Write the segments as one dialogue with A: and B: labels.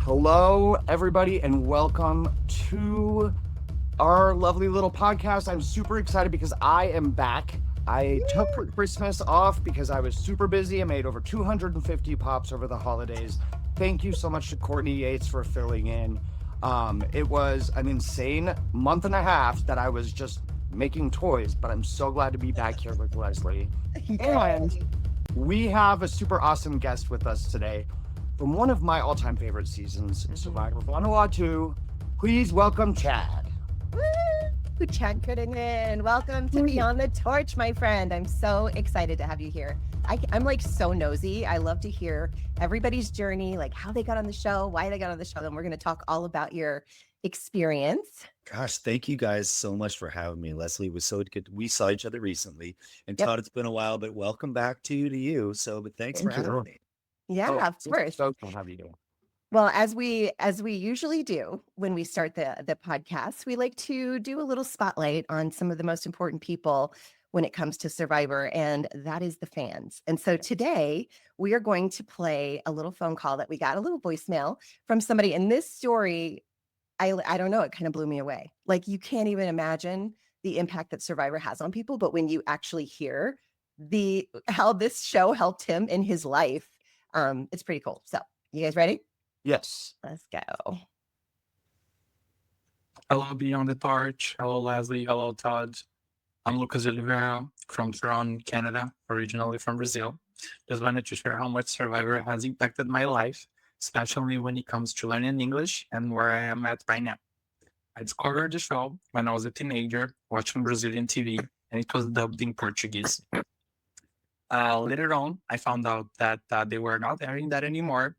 A: Hello, everybody, and welcome to our lovely little podcast. I'm super excited because I am back. I took Christmas off because I was super busy. I made over 250 pops over the holidays. Thank you so much to Courtney Yates for filling in. It was an insane month and a half that I was just making toys, but I'm so glad to be back here with Leslie. And we have a super awesome guest with us today from one of my all-time favorite seasons, Survivor Vanuatu. Please welcome Chad.
B: Woo! Chad Crittenden. Welcome to Beyond the Torch, my friend. I'm so excited to have you here. I'm like so nosy. I love to hear everybody's journey, like how they got on the show, why they got on the show. And we're going to talk all about your experience.
C: Gosh, thank you guys so much for having me. Leslie, it was so good. We saw each other recently. And
B: Yep.
C: Todd, it's been a while, but welcome back to you. So, but thanks for having me.
B: Yeah, of course.
A: So to have you.
B: Well, as we usually do when we start the podcast, we like to do a little spotlight on some of the most important people when it comes to Survivor, and that is the fans. And so today we are going to play a little phone call that we got, a little voicemail from somebody. And this story, I don't know, it kind of blew me away. Like you can't even imagine the impact that Survivor has on people, but when you actually hear how this show helped him in his life, it's pretty cool. So, you guys ready?
A: Yes.
B: Let's go.
D: Hello, Beyond the Torch. Hello, Leslie. Hello, Todd. I'm Lucas Oliveira from Toronto, Canada, originally from Brazil. Just wanted to share how much Survivor has impacted my life, especially when it comes to learning English and where I am at right now. I discovered the show when I was a teenager watching Brazilian TV, and it was dubbed in Portuguese. Later on, I found out that they were not airing that anymore,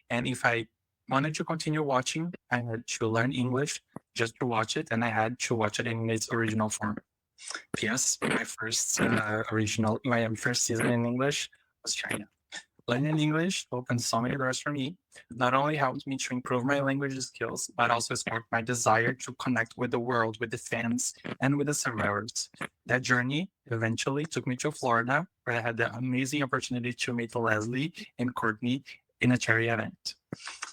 D: and if I wanted to continue watching, I had to learn English just to watch it, and I had to watch it in its original form. P.S. My first season in English was China. Learning English opened so many doors for me. It not only helped me to improve my language skills, but also sparked my desire to connect with the world, with the fans, and with the survivors. That journey eventually took me to Florida, where I had the amazing opportunity to meet Leslie and Courtney in a charity event.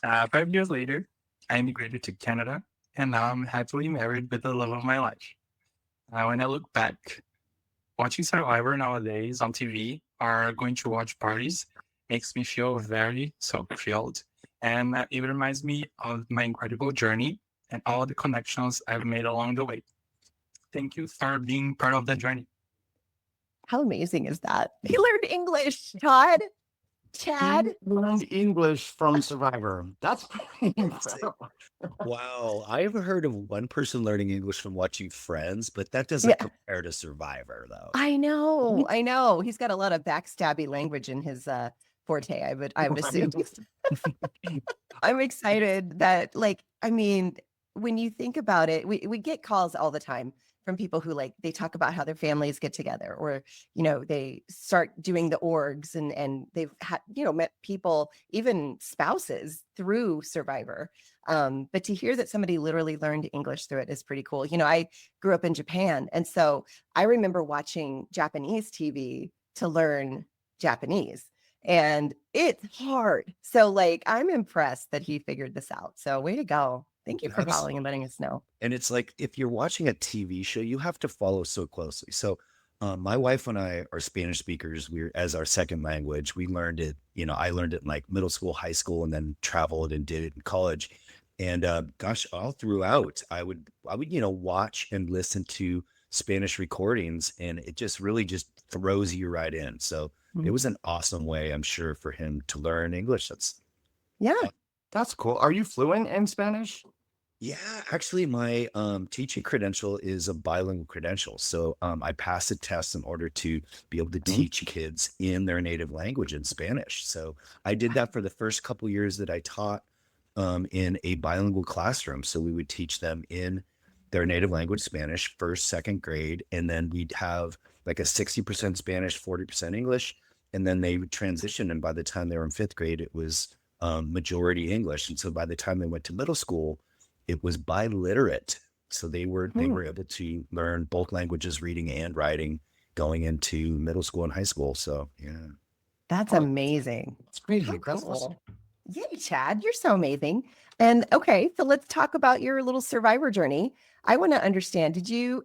D: 5 years later, I immigrated to Canada, and now I'm happily married with the love of my life. When I look back, watching Survivor nowadays on TV or going to watch parties makes me feel very so fulfilled. And it reminds me of my incredible journey and all the connections I've made along the way. Thank you for being part of that journey.
B: How amazing is that? He learned English, Todd. Chad
A: learned English from Survivor. That's pretty incredible.
C: Wow. I have heard of one person learning English from watching Friends, but that doesn't compare to Survivor, though.
B: I know. He's got a lot of backstabby language in his forte, I would assume. I'm excited that, when you think about it, we get calls all the time from people who they talk about how their families get together, or they start doing the orgs, and they've had met people, even spouses, through Survivor. But to hear that somebody literally learned English through it is pretty cool. I grew up in Japan, and so I remember watching Japanese TV to learn Japanese, and it's hard. So I'm impressed that he figured this out. So way to go. Thank you for calling and letting us know.
C: And it's like, if you're watching a TV show, you have to follow so closely. So my wife and I are Spanish speakers. We're as our second language. We learned it, I learned it in middle school, high school, and then traveled and did it in college. And all throughout, I would, watch and listen to Spanish recordings, and it just really just throws you right in. So it was an awesome way, I'm sure, for him to learn English.
A: That's cool. Are you fluent in Spanish?
C: Yeah, actually, my teaching credential is a bilingual credential. So I passed a test in order to be able to teach kids in their native language in Spanish. So I did that for the first couple years that I taught in a bilingual classroom. So we would teach them in their native language, Spanish, first, second grade, and then we'd have like a 60% Spanish, 40% English, and then they would transition. And by the time they were in fifth grade, it was majority English. And so by the time they went to middle school, it was biliterate. So they were able to learn both languages, reading and writing, going into middle school and high school. So yeah.
B: That's amazing.
A: It's crazy.
B: How cool. Yay, Chad, you're so amazing. And okay, so let's talk about your little survivor journey. I want to understand,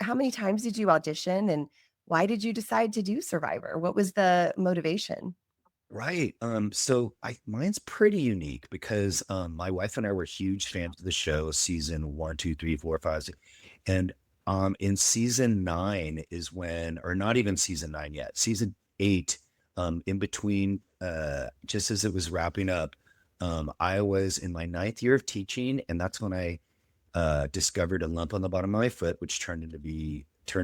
B: how many times did you audition and why did you decide to do Survivor? What was the motivation?
C: Right. So mine's pretty unique because my wife and I were huge fans of the show, season one, two, three, four, five, six. And in season nine is when, or not even season nine yet, season eight, in between, just as it was wrapping up, I was in my ninth year of teaching, and that's when I discovered a lump on the bottom of my foot, which turned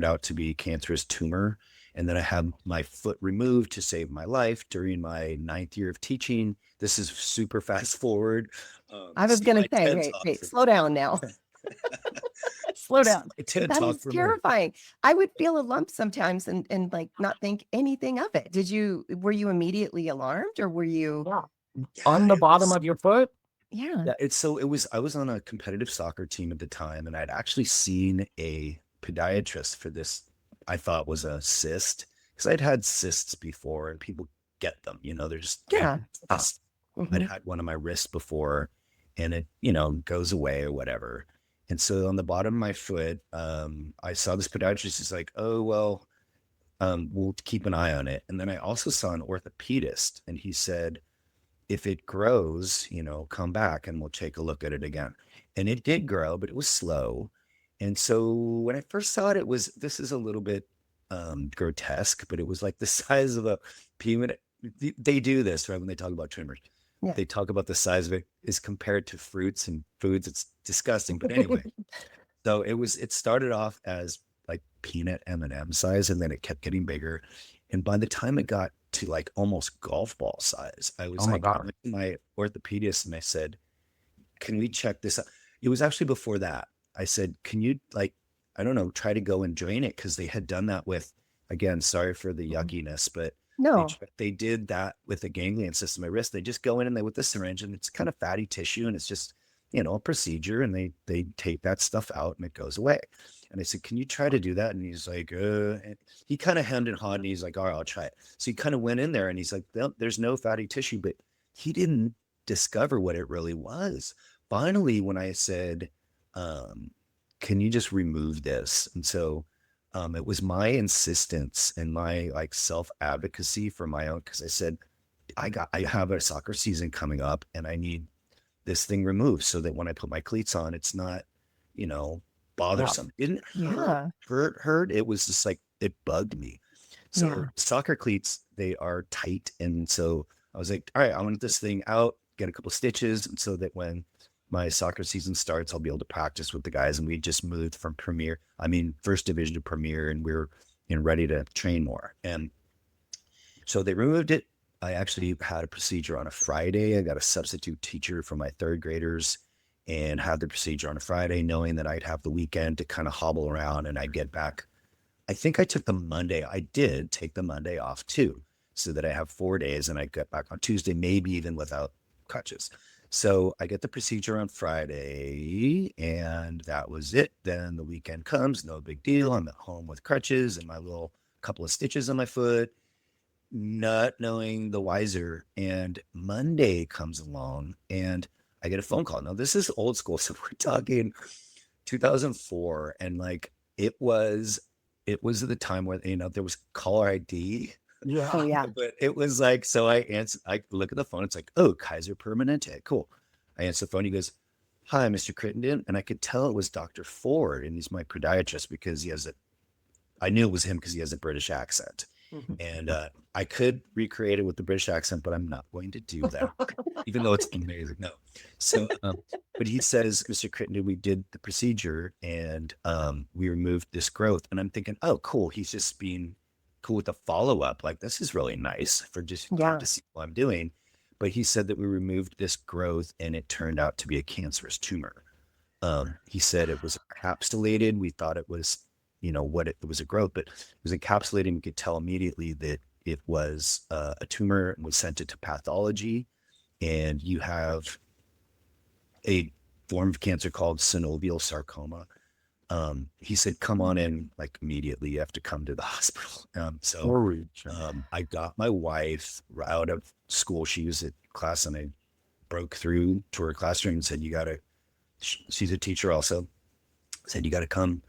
C: out to be a cancerous tumor. And then I had my foot removed to save my life during my ninth year of teaching. This is super fast forward.
B: I was
C: See
B: going
C: my
B: to say,
C: TED
B: wait,
C: talk
B: wait,
C: for-
B: slow down now. Slow down.
C: my TED
B: That
C: talk
B: is
C: for
B: terrifying. I would feel a lump sometimes and like not think anything of it. Were you immediately alarmed or were you?
A: On the
C: it
A: bottom
C: was-
A: of your foot?
B: Yeah.
C: Yeah, I was on a competitive soccer team at the time, and I'd actually seen a podiatrist for this. I thought was a cyst because I'd had cysts before, and people get them. They're just
B: Yeah.
C: cysts. I'd
B: Mhm.
C: had one on my wrist before, and it goes away or whatever. And so on the bottom of my foot, I saw this podiatrist. He's like, "Oh well, we'll keep an eye on it." And then I also saw an orthopedist, and he said, if it grows, come back and we'll take a look at it again. And it did grow, but it was slow. And so when I first saw it, this is a little bit grotesque, but it was like the size of a peanut. They do this, right? When they talk about tumors,
B: Yeah.
C: they talk about the size of it is compared to fruits and foods. It's disgusting. But anyway, so it started off as like peanut M&M size, and then it kept getting bigger. And by the time it got to like almost golf ball size, I was
A: Oh my
C: like,
A: God.
C: I went to my orthopedist and I said, can we check this out? It was actually before that. I said, can you I don't know, try to go and drain it? Because they had done that with, again, sorry for the yuckiness, but
B: No.
C: they did that with the ganglion system of my wrist. They just go in and with the syringe, and it's kind of fatty tissue, and it's just, a procedure, and they take that stuff out and it goes away. And I said, can you try to do that? And he's like, and he kind of hemmed and hawed, and he's like, all right, I'll try it. So he kind of went in there and he's like, there's no fatty tissue, but he didn't discover what it really was. Finally, when I said, can you just remove this? And so it was my insistence and my self advocacy for my own, because I said, I have a soccer season coming up and I need this thing removed so that when I put my cleats on, it's not, bothersome. It didn't
B: Yeah.
C: hurt. It was just like, it bugged me. So
B: Yeah.
C: soccer cleats, they are tight. And so I was like, all right, I want this thing out, get a couple stitches. And so that when my soccer season starts, I'll be able to practice with the guys. And we just moved from first division to premier, and we were ready to train more. And so they removed it. I actually had a procedure on a Friday. I got a substitute teacher for my third graders and had the procedure on a Friday, knowing that I'd have the weekend to kind of hobble around and I'd get back. I think I took the Monday. I did take the Monday off too, so that I have 4 days and I get back on Tuesday, maybe even without crutches. So I get the procedure on Friday and that was it. Then the weekend comes, no big deal. I'm at home with crutches and my little couple of stitches on my foot, not knowing the wiser. And Monday comes along and I get a phone call. Now this is old school. So we're talking 2004. And it was the time where, there was caller ID.
A: Yeah.
B: Oh yeah.
C: But it was like, so I answer, I look at the phone. It's like, oh, Kaiser Permanente. Cool. I answer the phone. He goes, hi, Mr. Crittenden. And I could tell it was Dr. Ford. And he's my podiatrist because I knew it was him because he has a British accent.
B: Mhm.
C: And I could recreate it with the British accent, but I'm not going to do that, even though it's amazing. No. So, but he says, Mr. Crittenden, we did the procedure and we removed this growth. And I'm thinking, oh, cool. He's just being cool with the follow-up. Like, this is really nice for just
B: Yeah.
C: to see what I'm doing. But he said that we removed this growth and it turned out to be a cancerous tumor. He said it was encapsulated. We thought it was, it was a growth, but it was encapsulated. We could tell immediately that it was a tumor, and we sent it to pathology. And you have a form of cancer called synovial sarcoma. He said, come on in immediately. You have to come to the hospital. I got my wife out of school. She was at class on a broke through to her classroom and said, she's a teacher also, said, you got to come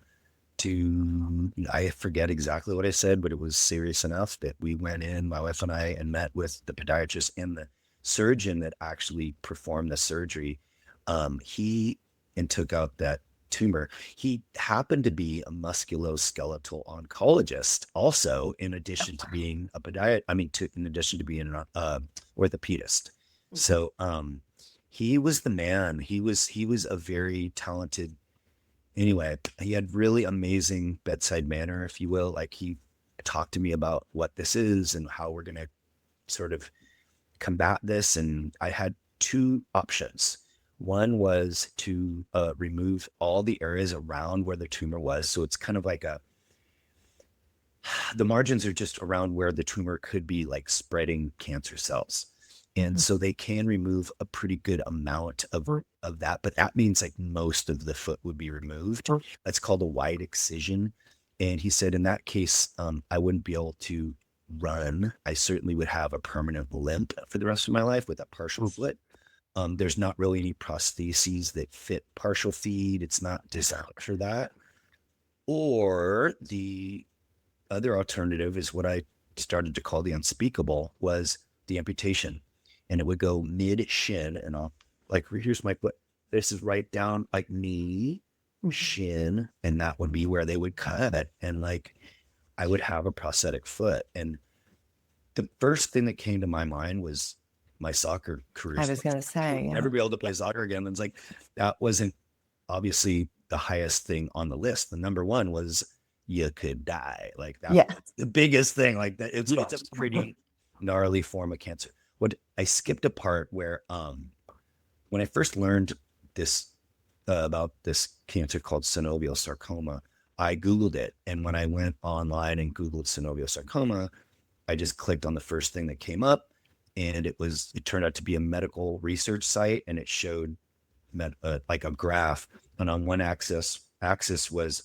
C: to, I forget exactly what I said, but it was serious enough that we went in, my wife and I, and met with the podiatrist and the surgeon that actually performed the surgery. He and took out that tumor. He happened to be a musculoskeletal oncologist also, in addition to being a in addition to being an orthopedist. So he was the man. He was a very talented, anyway, he had really amazing bedside manner, if you will. Like, he talked to me about what this is and how we're going to sort of combat this. And I had two options. One was to remove all the areas around where the tumor was. So it's kind of like the margins are just around where the tumor could be like spreading cancer cells. And so they can remove a pretty good amount of that, but that means like most of the foot would be removed. That's called a wide excision. And he said, in that case, I wouldn't be able to run. I certainly would have a permanent limp for the rest of my life with a partial foot. There's not really any prostheses that fit partial feet. It's not designed for that. Or the other alternative is what I started to call the unspeakable, was the amputation. And it would go mid shin, and I'll like, here's my foot. This is right down like knee, shin, and that would be where they would cut it. And like, I would have a prosthetic foot. And the first thing that came to my mind was my soccer career.
B: I was going to say, yeah.
C: Never be able to play soccer again. And it's like, that wasn't obviously the highest thing on the list. The number one was you could die. Like, that was the biggest thing. Like, that it's a pretty gnarly form of cancer. What I skipped a part where when I first learned this about this cancer called synovial sarcoma, I Googled it. And when I went online and Googled synovial sarcoma, I just clicked on the first thing that came up, and it turned out to be a medical research site, and it showed like a graph, and on one axis was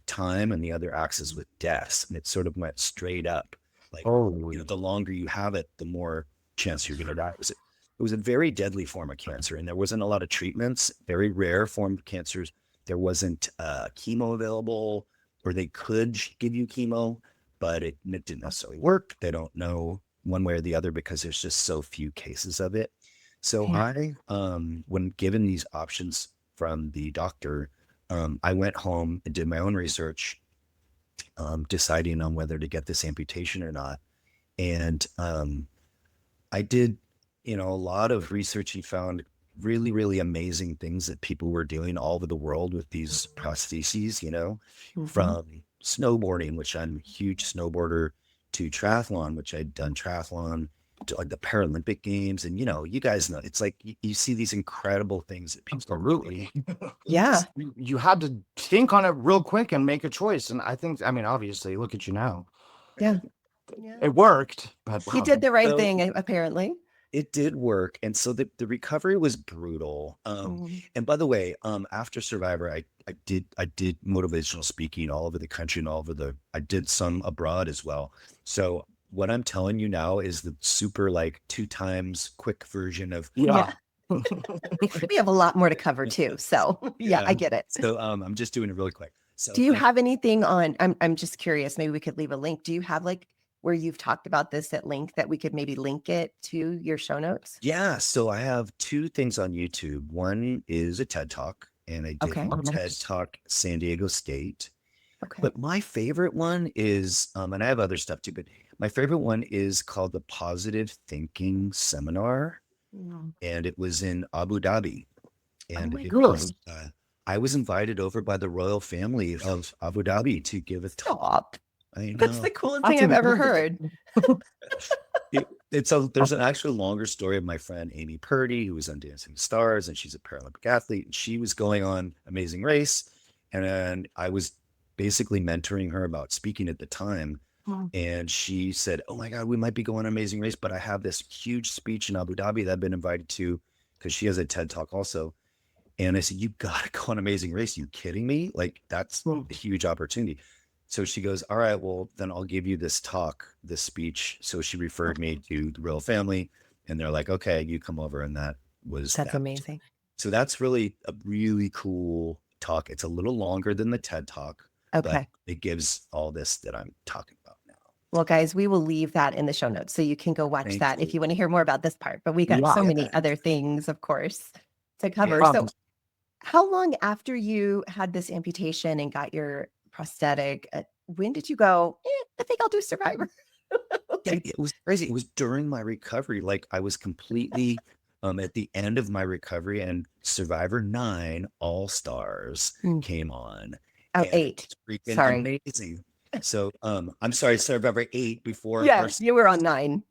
C: time, and the other axis was deaths, and it sort of went straight up. Like, the longer you have it, the more chance you're going to die. It was a very deadly form of cancer, and there wasn't a lot of treatments. Very rare form of cancers. There wasn't chemo available, or they could give you chemo, but it didn't necessarily work. They don't know one way or the other because there's just so few cases of it. So I, when given these options from the doctor, I went home and did my own research, deciding on whether to get this amputation or not. And I did, a lot of research. He found really, really amazing things that people were doing all over the world with these prostheses, from snowboarding, which I'm a huge snowboarder, to triathlon, which I'd done triathlon, to like the Paralympic Games. And, you guys know, it's like you see these incredible things that people
A: Absolutely.
B: Yeah.
A: You had to think on it real quick and make a choice. And I think, obviously, look at you now.
B: Yeah.
A: It worked, but
B: He did the right thing, apparently.
C: It did work. And so the recovery was brutal. And by the way, after Survivor, I did motivational speaking all over the country and I did some abroad as well. So what I'm telling you now is the super like 2 times quick version of
B: We have a lot more to cover too. So I get it.
C: So I'm just doing it really quick. So
B: do you have anything on, I'm just curious, maybe we could leave a link. Do you have like where you've talked about this at length that we could maybe link it to your show notes?
C: Yeah. So I have 2 things on YouTube. One is a TED Talk, and I did TED Talk San Diego State. Okay. But my favorite one is, and I have other stuff too, but my favorite one is called the Positive Thinking Seminar. And it was in Abu Dhabi. And I was invited over by the royal family of Abu Dhabi to give a talk.
B: That's the coolest thing I've ever heard.
C: There's an actually longer story of my friend Amy Purdy, who was on Dancing with the Stars, and she's a Paralympic athlete, and she was going on Amazing Race, and I was basically mentoring her about speaking at the time. And she said, "Oh my God, we might be going on Amazing Race, but I have this huge speech in Abu Dhabi that I've been invited to," because she has a TED Talk also. And I said, "You got to go on Amazing Race. You kidding me? Like, that's a huge opportunity." So she goes, "All right, well, then I'll give you this speech." So she referred me to the royal family, and they're like, "Okay, you come over." And that was
B: That's
C: that.
B: amazing.
C: So that's really a really cool talk. It's a little longer than the TED Talk, but
B: Okay.
C: it gives all this that I'm talking about now.
B: Well, guys, we will leave that in the show notes so you can go watch
C: Thank
B: that if
C: you.
B: you want to hear more about this part. But we got
A: Yeah.
B: so many
C: Yeah.
B: other things, of course, to cover.
C: Yeah.
B: So, how long after you had this amputation and got your prosthetic, when did you go, I think I'll do Survivor?
C: Yeah, it was crazy. It was during my recovery. Like I was completely at the end of my recovery, and Survivor 9 All Stars
B: Mm.
C: came on.
B: Oh,
C: And
B: 8.
C: it's freaking
B: Sorry.
C: amazing. So I'm sorry, Survivor 8 before
B: Yeah,
C: our
B: you were on 9.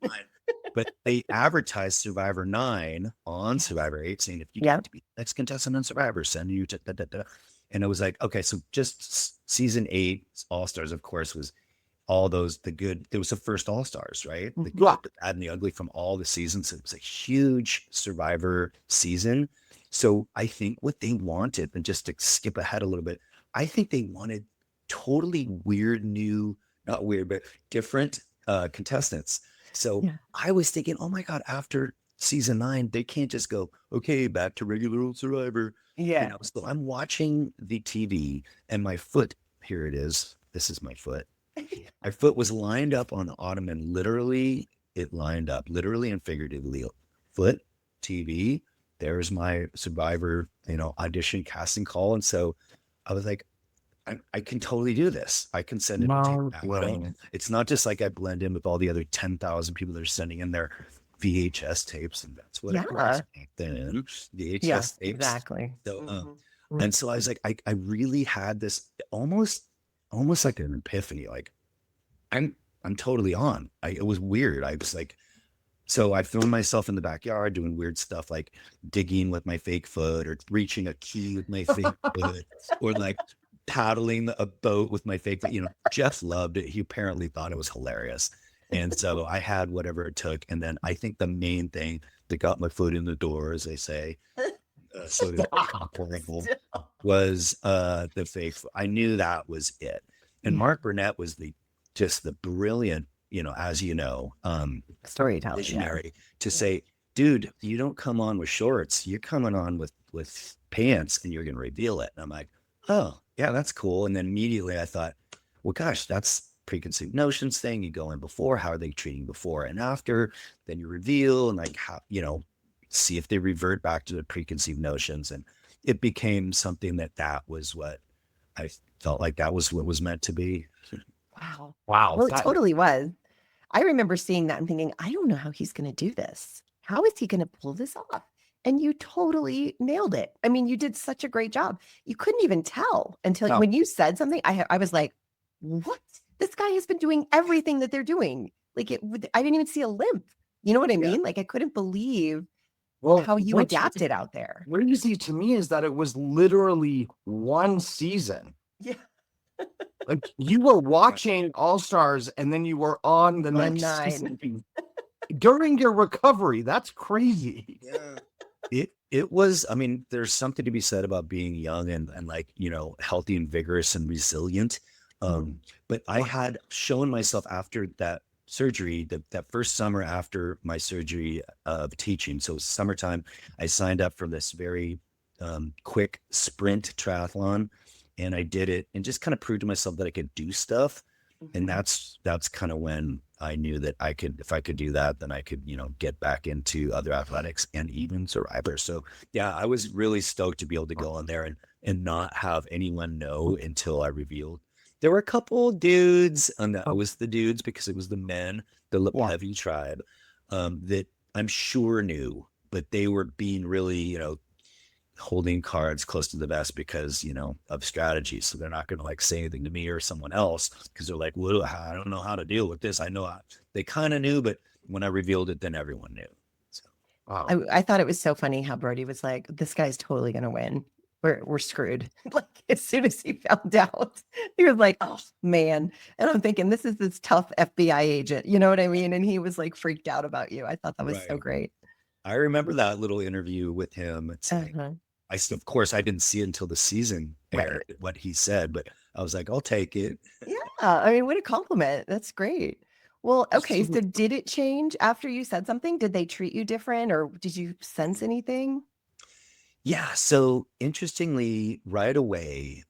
C: but they advertised Survivor 9 on Survivor 8, saying if you
B: Yeah.
C: get to be the next contestant on Survivor, send you to da, da, da. And it was like, okay, so just season 8 All Stars, of course, was all those the good. It was the first All Stars, right? The
A: Yeah.
C: good, the bad, and the ugly from all the seasons. It was a huge Survivor season. So I think what they wanted, and just to skip ahead a little bit, I think they wanted totally weird, new, not weird, but different contestants. So
B: Yeah.
C: I was thinking, oh my God, after season 9, they can't just go, okay, back to regular old Survivor.
B: Yeah.
C: So I'm watching the TV and my foot, here it is. This is my foot. My foot was lined up on the ottoman. Literally, it lined up, literally and figuratively. Foot, TV. There's my Survivor, audition casting call. And so I was like, I can totally do this. I can send it. It's not just like I blend in with all the other 10,000 people that are sending in their VHS tapes, and that's what it was back then. VHS
B: Yeah,
C: tapes.
B: exactly.
C: So, and so I was like, I really had this almost like an epiphany. Like, I'm totally on. It was weird. I was like, so I found myself in the backyard doing weird stuff like digging with my fake foot, or reaching a key with my fake foot, or like paddling a boat with my fake foot. Jeff loved it. He apparently thought it was hilarious. And so I had whatever it took. And then I think the main thing that got my foot in the door, as they say, so was the fake foot. I knew that was it. And Mark Burnett was just the brilliant, as
B: Storyteller,
C: visionary to say, dude, you don't come on with shorts, you're coming on with pants, and you're going to reveal it. And I'm like, oh yeah, that's cool. And then immediately I thought, well, gosh, that's preconceived notions thing. You go in before, how are they treating before and after? Then you reveal, and like how, see if they revert back to the preconceived notions. And it became something that was what I felt like that was what was meant to be.
B: Wow.
A: Wow.
B: Well, it totally was. I remember seeing that and thinking, I don't know how he's going to do this. How is he going to pull this off? And you totally nailed it. I mean, you did such a great job. You couldn't even tell until when you said something. I was like, what? This guy has been doing everything that they're doing. Like I didn't even see a limp. You know what I mean? Like I couldn't believe how you adapted out there.
A: What you see to me is that it was literally one season.
B: Yeah.
A: Like you were watching All Stars and then you were on the next
B: 9
A: season during your recovery. That's crazy.
C: Yeah. It was, I mean, there's something to be said about being young and like, healthy and vigorous and resilient. But I had shown myself after that surgery, that first summer after my surgery of teaching. So summertime, I signed up for this very quick sprint triathlon, and I did it and just kind of proved to myself that I could do stuff. And that's kind of when I knew that if I could do that, then I could, get back into other athletics and even Survivor. So yeah, I was really stoked to be able to go on there and not have anyone know until I revealed. There were a couple dudes, and that was the dudes because it was the men, the Lepevi tribe, that I'm sure knew, but they were being really, holding cards close to the vest because, of strategy. So they're not going to like say anything to me or someone else because they're like, well, I don't know how to deal with this. I know they kind of knew, but when I revealed it, then everyone knew. So
B: I thought it was so funny how Brody was like, this guy's totally going to win. We're screwed. Like as soon as he found out, he was like, oh man. And I'm thinking, this is this tough FBI agent. You know what I mean? And he was like freaked out about you. I thought that was so great.
C: I remember that little interview with him. It's like, of course, I didn't see it until the season aired, what he said, but I was like, I'll take it.
B: Yeah. I mean, what a compliment. That's great. Well, okay, so did it change after you said something? Did they treat you different, or did you sense anything?
C: Yeah. So interestingly, right away,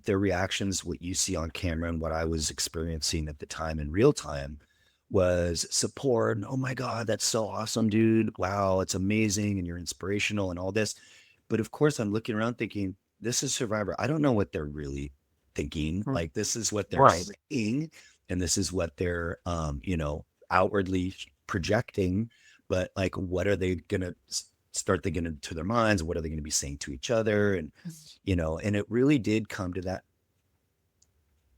C: their reactions, what you see on camera and what I was experiencing at the time in real time was support. And, oh my God, that's so awesome, dude. Wow, it's amazing. And you're inspirational and all this. But of course, I'm looking around thinking, this is Survivor. I don't know what they're really thinking.
B: Mm.
C: Like, this is what they're
A: Right.
C: saying, and this is what they're, outwardly projecting. But like, what are they going to start thinking into their minds? What are they going to be saying to each other? And, and it really did come to that,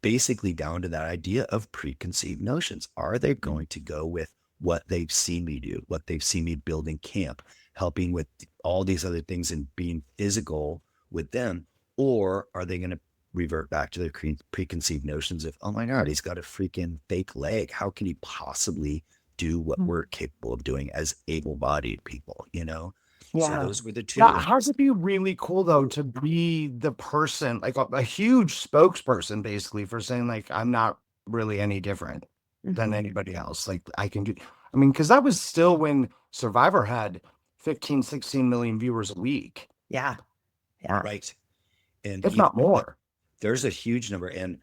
C: basically down to that idea of preconceived notions. Are they going to go with what they've seen me do, what they've seen me building camp, helping with all these other things and being physical with them? Or are they going to revert back to their preconceived notions of, oh my God, he's got a freaking fake leg. How can he possibly do what we're capable of doing as able-bodied people, So
B: Yeah.
C: those were the two.
A: Yeah, how's it be really cool though to be the person, like a huge spokesperson, basically, for saying like I'm not really any different than anybody else. Like I can do, I mean, because that was still when Survivor had 15, 16 million viewers a week,
B: Yeah. Yeah.
C: Right. And
A: if not more.
C: there's a huge number. And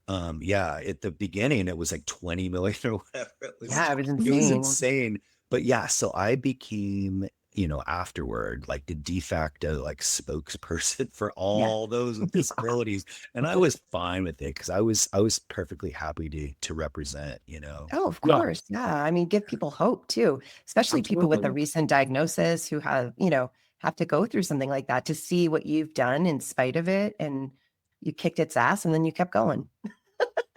C: at the beginning it was like 20 million or whatever. It was
B: insane.
C: insane. But yeah, so I became, afterward, like the de facto like spokesperson for all those with disabilities. And I was fine with it because I was perfectly happy to represent,
B: Oh, of
A: Yeah.
B: course. Yeah. I mean, give people hope too, especially people with a
A: Absolutely.
B: recent diagnosis who have to go through something like that, to see what you've done in spite of it. And you kicked its ass and then you kept going.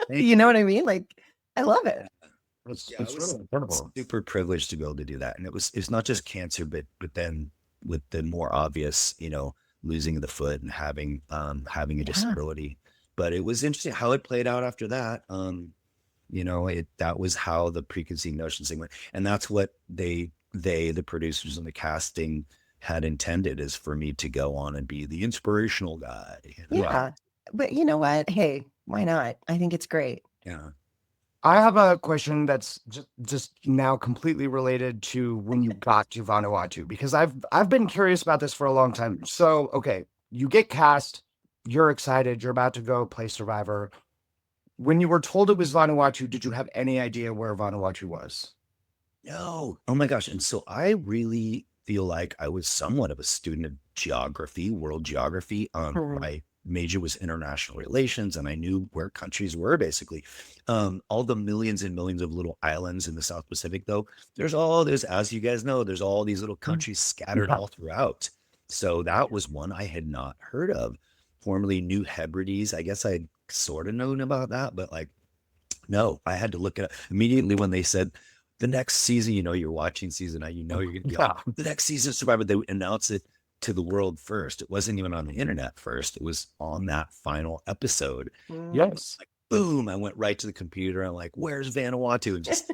B: You know what I mean? Like, I love it.
A: It's
C: Yeah, I was
A: really incredible.
C: super privileged to be able to do that. And it's not just cancer, but then with the more obvious, losing the foot and having a disability. But it was interesting how it played out after that. That was how the preconceived notions thing went. And that's what the producers and the casting had intended, is for me to go on and be the inspirational guy.
B: Yeah. But you know what? Hey, why not? I think it's great.
C: Yeah.
A: I have a question that's just now completely related to when you got to Vanuatu, because I've been curious about this for a long time. So, okay, you get cast, you're excited, you're about to go play Survivor. When you were told it was Vanuatu, did you have any idea where Vanuatu was?
C: No. Oh my gosh. And so I really feel like I was somewhat of a student of geography, world geography. My major was international relations, and I knew where countries were, basically. All the millions and millions of little islands in the South Pacific, though, as you guys know, there's all these little countries scattered all throughout. So that was one I had not heard of. Formerly New Hebrides. I guess I'd sort of known about that, but like, no, I had to look it up immediately when they said the next season, you're watching season 9, you're going to be on the next season of Survivor. They would announce it to the world first. It wasn't even on the internet first. It was on that final episode.
A: Yes.
C: Like, boom, I went right to the computer. I'm like, where's Vanuatu? And just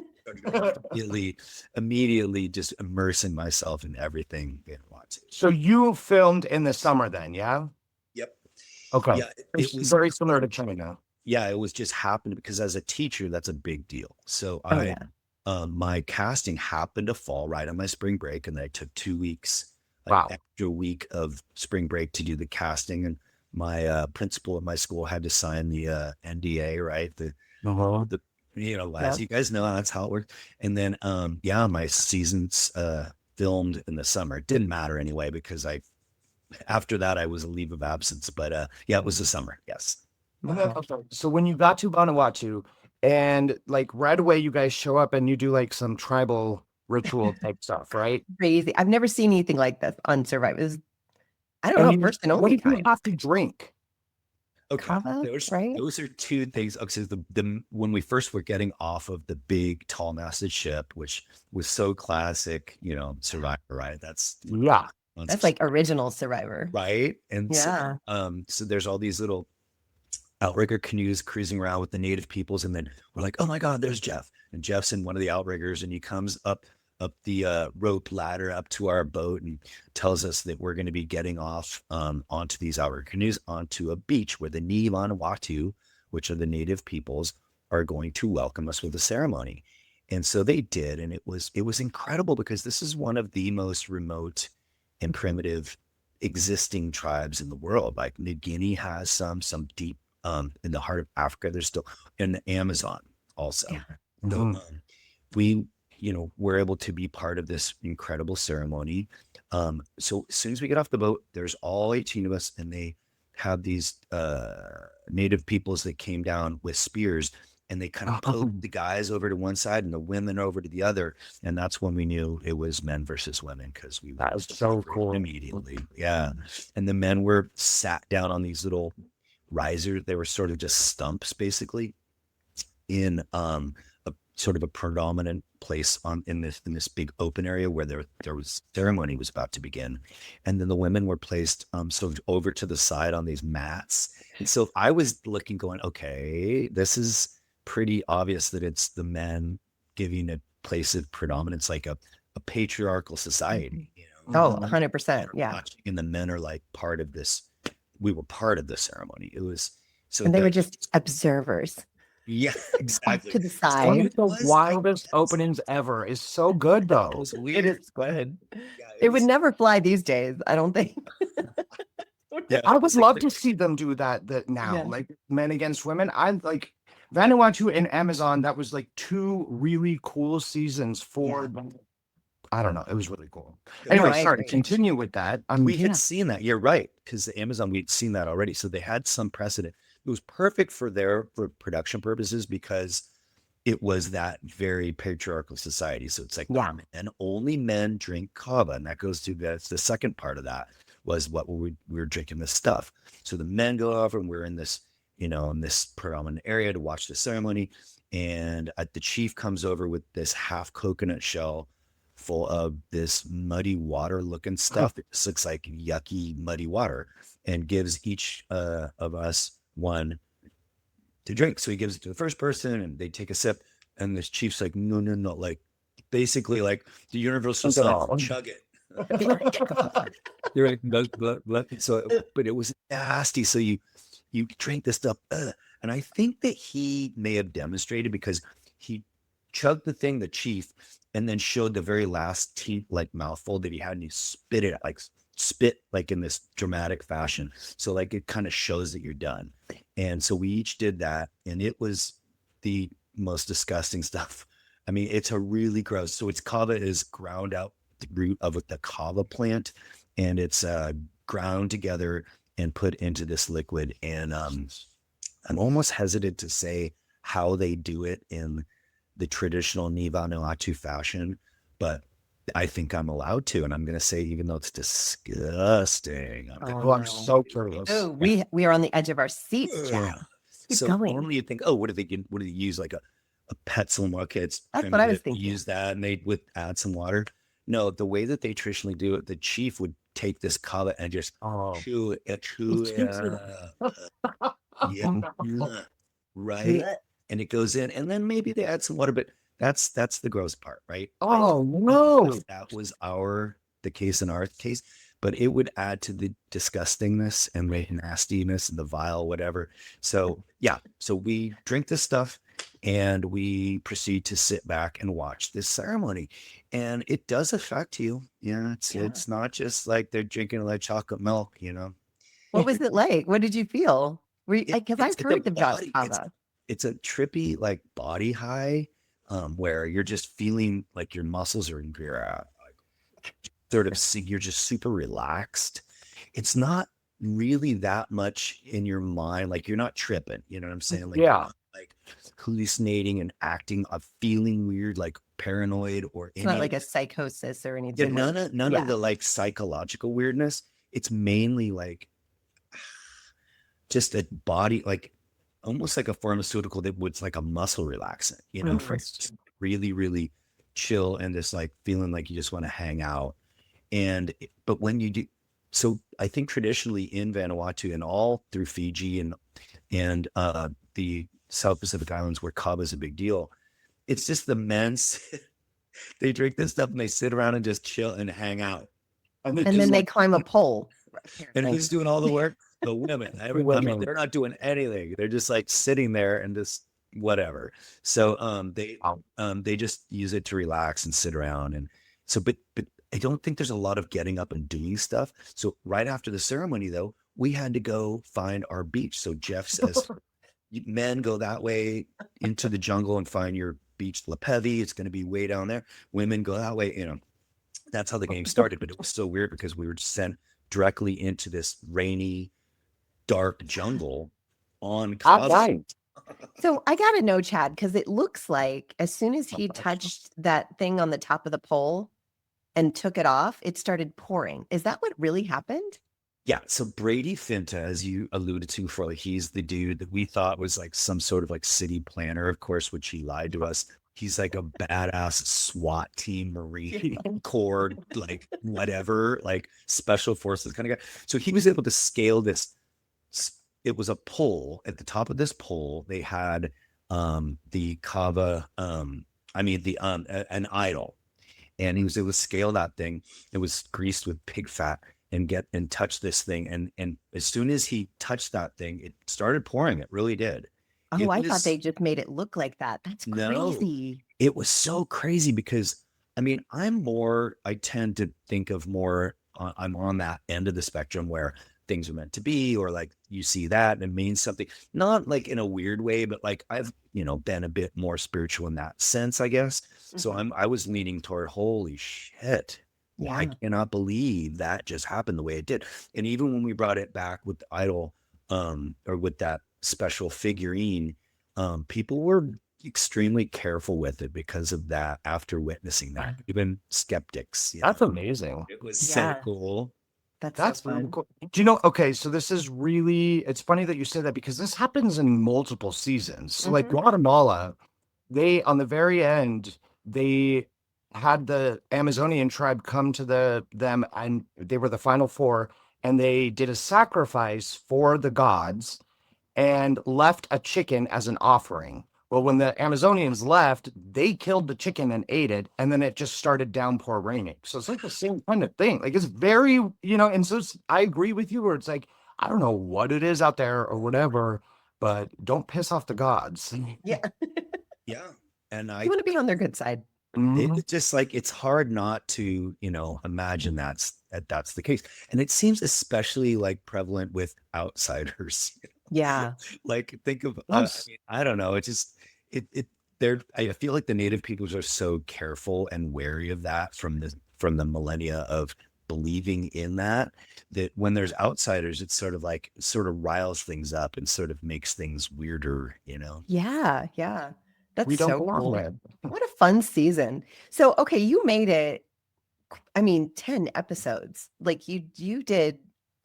C: immediately just immersing myself in everything Vanuatu.
A: So you filmed in the summer then, yeah?
C: Yep.
A: Okay.
C: Yeah,
A: it was very similar to China.
C: Yeah, it was just happened because as a teacher, that's a big deal. So my casting happened to fall right on my spring break, and I took 2 weeks, extra week of spring break to do the casting. And my principal at my school had to sign the NDA, right? As you guys know, that's how it works. And then, my seasons filmed in the summer. It didn't matter anyway, because after that I was a leave of absence. But it was the summer. Yes.
A: So when you got to Vanuatu, and like right away you guys show up and you do like some tribal ritual type stuff, right?
B: Crazy. I've never seen anything like this on Survivor. I don't know, first and
A: what
B: only
A: did you
B: time.
A: have to drink?
C: Okay,
B: Kava, right?
C: those are two things. Okay, so the when we first were getting off of the big tall masted ship, which was so classic, Survivor, right? That's
B: like original Survivor,
C: right? And so there's all these little outrigger canoes cruising around with the native peoples, and then we're like, oh my God, there's Jeff, and Jeff's in one of the outriggers, and he comes up the rope ladder up to our boat and tells us that we're going to be getting off onto these outrigger canoes onto a beach where the Ni Vanuatu, which are the native peoples, are going to welcome us with a ceremony. And so they did. And it was incredible because this is one of the most remote and primitive existing tribes in the world. Like New Guinea has some deep in the heart of Africa. There's still in the Amazon also.
B: Yeah.
C: So
A: Mhm.
C: we, we're able to be part of this incredible ceremony. So as soon as we get off the boat, there's all 18 of us, and they have these native peoples that came down with spears, and they kind of poked the guys over to one side and the women over to the other. And that's when we knew it was men versus women, because we
A: That was so cool.
C: immediately. Yeah. And the men were sat down on these little risers. They were sort of just stumps, basically, in a sort of a predominant place in this big open area where there was ceremony was about to begin. And then the women were placed sort of over to the side on these mats. And so I was looking, going, okay, this is pretty obvious that it's the men giving a place of predominance, like a patriarchal society,
B: Oh, 100%. Yeah.
C: watching, and the men are like part of this. We were part of the ceremony. It was so,
B: And they were just observers
C: yeah, exactly.
B: to the
A: One
B: side.
A: of the wildest openings ever. Is so good though.
C: It was weird.
B: Go ahead.
C: Yeah,
B: It would never fly these days, I don't think.
C: Yeah,
A: I would love to see them do that now,
B: Yeah.
A: like men against women. I like Vanuatu and Amazon. That was like 2 really cool seasons for. I don't know. It was really cool. Anyway,
B: I
A: sorry.
B: agree.
A: Continue with that.
C: we had seen that. You're right, because the Amazon, we'd seen that already, so they had some precedent. It was perfect for production purposes, because it was that very patriarchal society. So it's like,
B: Yeah.
C: and only men drink kava, and that goes to that's the second part of that, was what we were drinking this stuff. So the men go over, and we're in this in this predominant area to watch the ceremony, and the chief comes over with this half coconut shell full of this muddy water looking stuff. It just looks like yucky muddy water, and gives each of us one to drink. So he gives it to the first person, and they take a sip, and this chief's like, no, like basically like the universal sign, chug it. You're like, blah. So, but it was nasty. So you drink this stuff, and I think that he may have demonstrated, because he chugged the thing, the chief, and then showed the very last teeth like mouthful that he had, and he spit like in this dramatic fashion. So like it kind of shows that you're done. And so we each did that, and it was the most disgusting stuff. I mean, it's a really gross. So it's kava is ground out the root of the kava plant, and it's ground together and put into this liquid. And I'm almost hesitant to say how they do it in the traditional Vanuatu fashion, but I think I'm allowed to, and I'm going to say, even though it's disgusting,
A: I'm so curious.
B: Oh, we are on the edge of our seats, Chad. Keep
C: So
B: going.
C: normally you think, oh, what do they use, like a Petzl market?
B: That's what I was thinking.
C: Use that, and they would add some water. No, the way that they traditionally do it, the chief would take this kava and just chew it, right, and it goes in, and then maybe they add some water, but that's the gross part, right?
A: Oh no!
C: That was the case in our case, but it would add to the disgustingness and the nastiness and the vile, whatever. So yeah, so we drink this stuff, and we proceed to sit back and watch this ceremony, and it does affect you. Yeah, it's not just like they're drinking like chocolate milk,
B: What was it like? What did you feel? Because I've
C: It's
B: heard
C: the
B: about
C: body.
B: kava.
C: It's a trippy like body high, where you're just feeling like your muscles are in your you're just super relaxed. It's not really that much in your mind, like you're not tripping, you know what I'm saying? Like,
A: Yeah.
C: you're not, like hallucinating and acting, feeling weird, like paranoid or
B: It's not like a psychosis or
C: yeah,
B: anything.
C: none of the like psychological weirdness. It's mainly like just a body, like almost like a pharmaceutical that was like a muscle relaxant, it's just really, really chill, and just like feeling like you just want to hang out. But when you do, so I think traditionally in Vanuatu and all through Fiji and the South Pacific Islands, where kava is a big deal, it's just the men, they drink this stuff and they sit around and just chill and hang out.
B: And then they climb a pole.
C: And who's doing all the work? The women. I mean, they're not doing anything. They're just like sitting there and just whatever. So
A: Wow.
C: they just use it to relax and sit around. And so but I don't think there's a lot of getting up and doing stuff. So right after the ceremony though, we had to go find our beach. So Jeff says, men go that way into the jungle and find your beach, Lepevi. It's going to be way down there. Women go that way. That's how the game started. But it was so weird because we were sent directly into this rainy, dark jungle on
A: At
C: Cabo.
A: night.
B: So I gotta know, Chad, because it looks like as soon as he touched that thing on the top of the pole and took it off, it started pouring. Is that what really happened?
C: Yeah. So Brady Finta, as you alluded to, for he's the dude that we thought was like some sort of like city planner, of course, which he lied to us. He's like a badass SWAT team, Marine Corps, like whatever, like special forces kind of guy. So he was able to scale this. It was a pole. At the top of this pole, they had the kava, an idol, and he was able to scale that thing. It was greased with pig fat and touch this thing. And as soon as he touched that thing, it started pouring. It really did.
B: Oh, I thought
C: was-
B: they just made it look like that. That's
C: No.
B: crazy.
C: It was so crazy because I tend to think of more, I'm on that end of the spectrum where things are meant to be, or like you see that and it means something, not like in a weird way, but like I've, been a bit more spiritual in that sense, I guess. So I was leaning toward, holy shit.
B: Yeah.
C: I cannot believe that just happened the way it did. And even when we brought it back with the idol, or with that special figurine, people were extremely careful with it because of that. After witnessing that, even skeptics,
A: That's amazing.
C: it was
B: Yeah.
C: so cool.
B: That's so
A: really
B: fun.
A: cool. Do you know? Okay, so this is really, it's funny that you said that because this happens in multiple seasons. So like
B: Mhm.
A: Guatemala, they, on the very end, they had the Amazonian tribe come to them and they were the final four, and they did a sacrifice for the gods and left a chicken as an offering. Well, when the Amazonians left, they killed the chicken and ate it, and then it just started downpour raining. So it's like the same kind of thing. Like it's very, and so I agree with you where it's like, I don't know what it is out there or whatever, but don't piss off the gods.
B: Yeah.
C: Yeah. And
B: You want to be on their good side.
A: Mhm.
C: it's just like, it's hard not to, imagine that's the case. And it seems especially like prevalent with outsiders.
B: Yeah.
C: Like think of,
A: Yes.
C: I don't know. It just, I feel like the native peoples are so careful and wary of that from the millennia of believing in that when there's outsiders, it's sort of riles things up and sort of makes things weirder,
B: Yeah. Yeah. That's
A: We don't
B: so
A: belong
B: cool.
A: there.
B: What a fun season. So, okay, you made it, 10 episodes. Like you did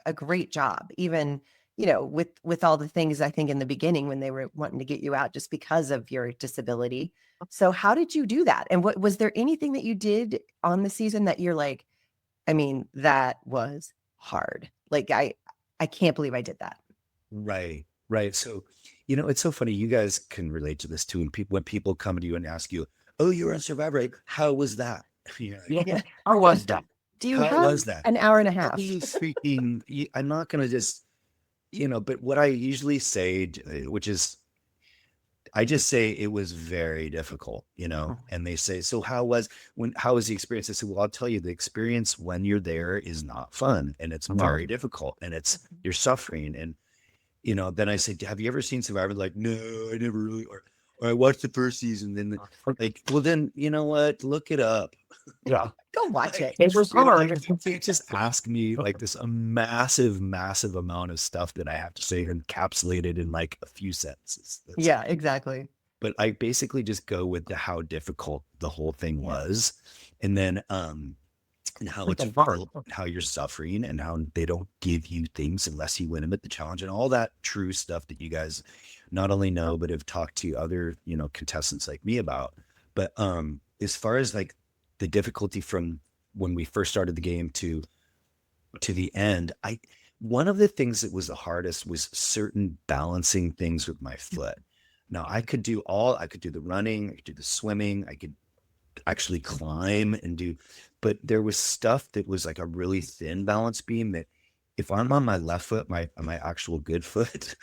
B: a great job, even, with all the things I think in the beginning when they were wanting to get you out just because of your disability. So how did you do that? And what was there anything that you did on the season that you're like, that was hard. Like I can't believe I did that.
C: Right. Right. So, it's so funny. You guys can relate to this too. And when people come to you and ask you, "Oh, you're on Survivor, right? How was that?" You're like,
A: Yeah. How was that?
B: Do you
C: How
B: have
C: was that?
B: an hour and a half?
C: I'm not going to just, but what I usually say, which is, I just say it was very difficult, and they say, "So how was the experience?" I said, "Well, I'll tell you, the experience when you're there is not fun, and it's very difficult, and you're suffering." And, then I said, "Have you ever seen Survivor?" Like, "No, I never really," or I watched the first season. Then like, well, then you know what? Look it up.
A: Yeah.
B: Go watch it.
A: It was hard.
C: They just ask me like this a massive, massive amount of stuff that I have to say encapsulated in like a few sentences.
B: Yeah, exactly.
C: But I basically just go with how difficult the whole thing was, and then and how it's hard, how you're suffering, and how they don't give you things unless you win them at the challenge, and all that true stuff that you guys not only know but have talked to other contestants like me about. But as far as like the difficulty from when we first started the game to the end, one of the things that was the hardest was certain balancing things with my foot. Now I could do the running, I could do the swimming, I could actually climb and do, but there was stuff that was like a really thin balance beam that if I'm on my left foot, my actual good foot,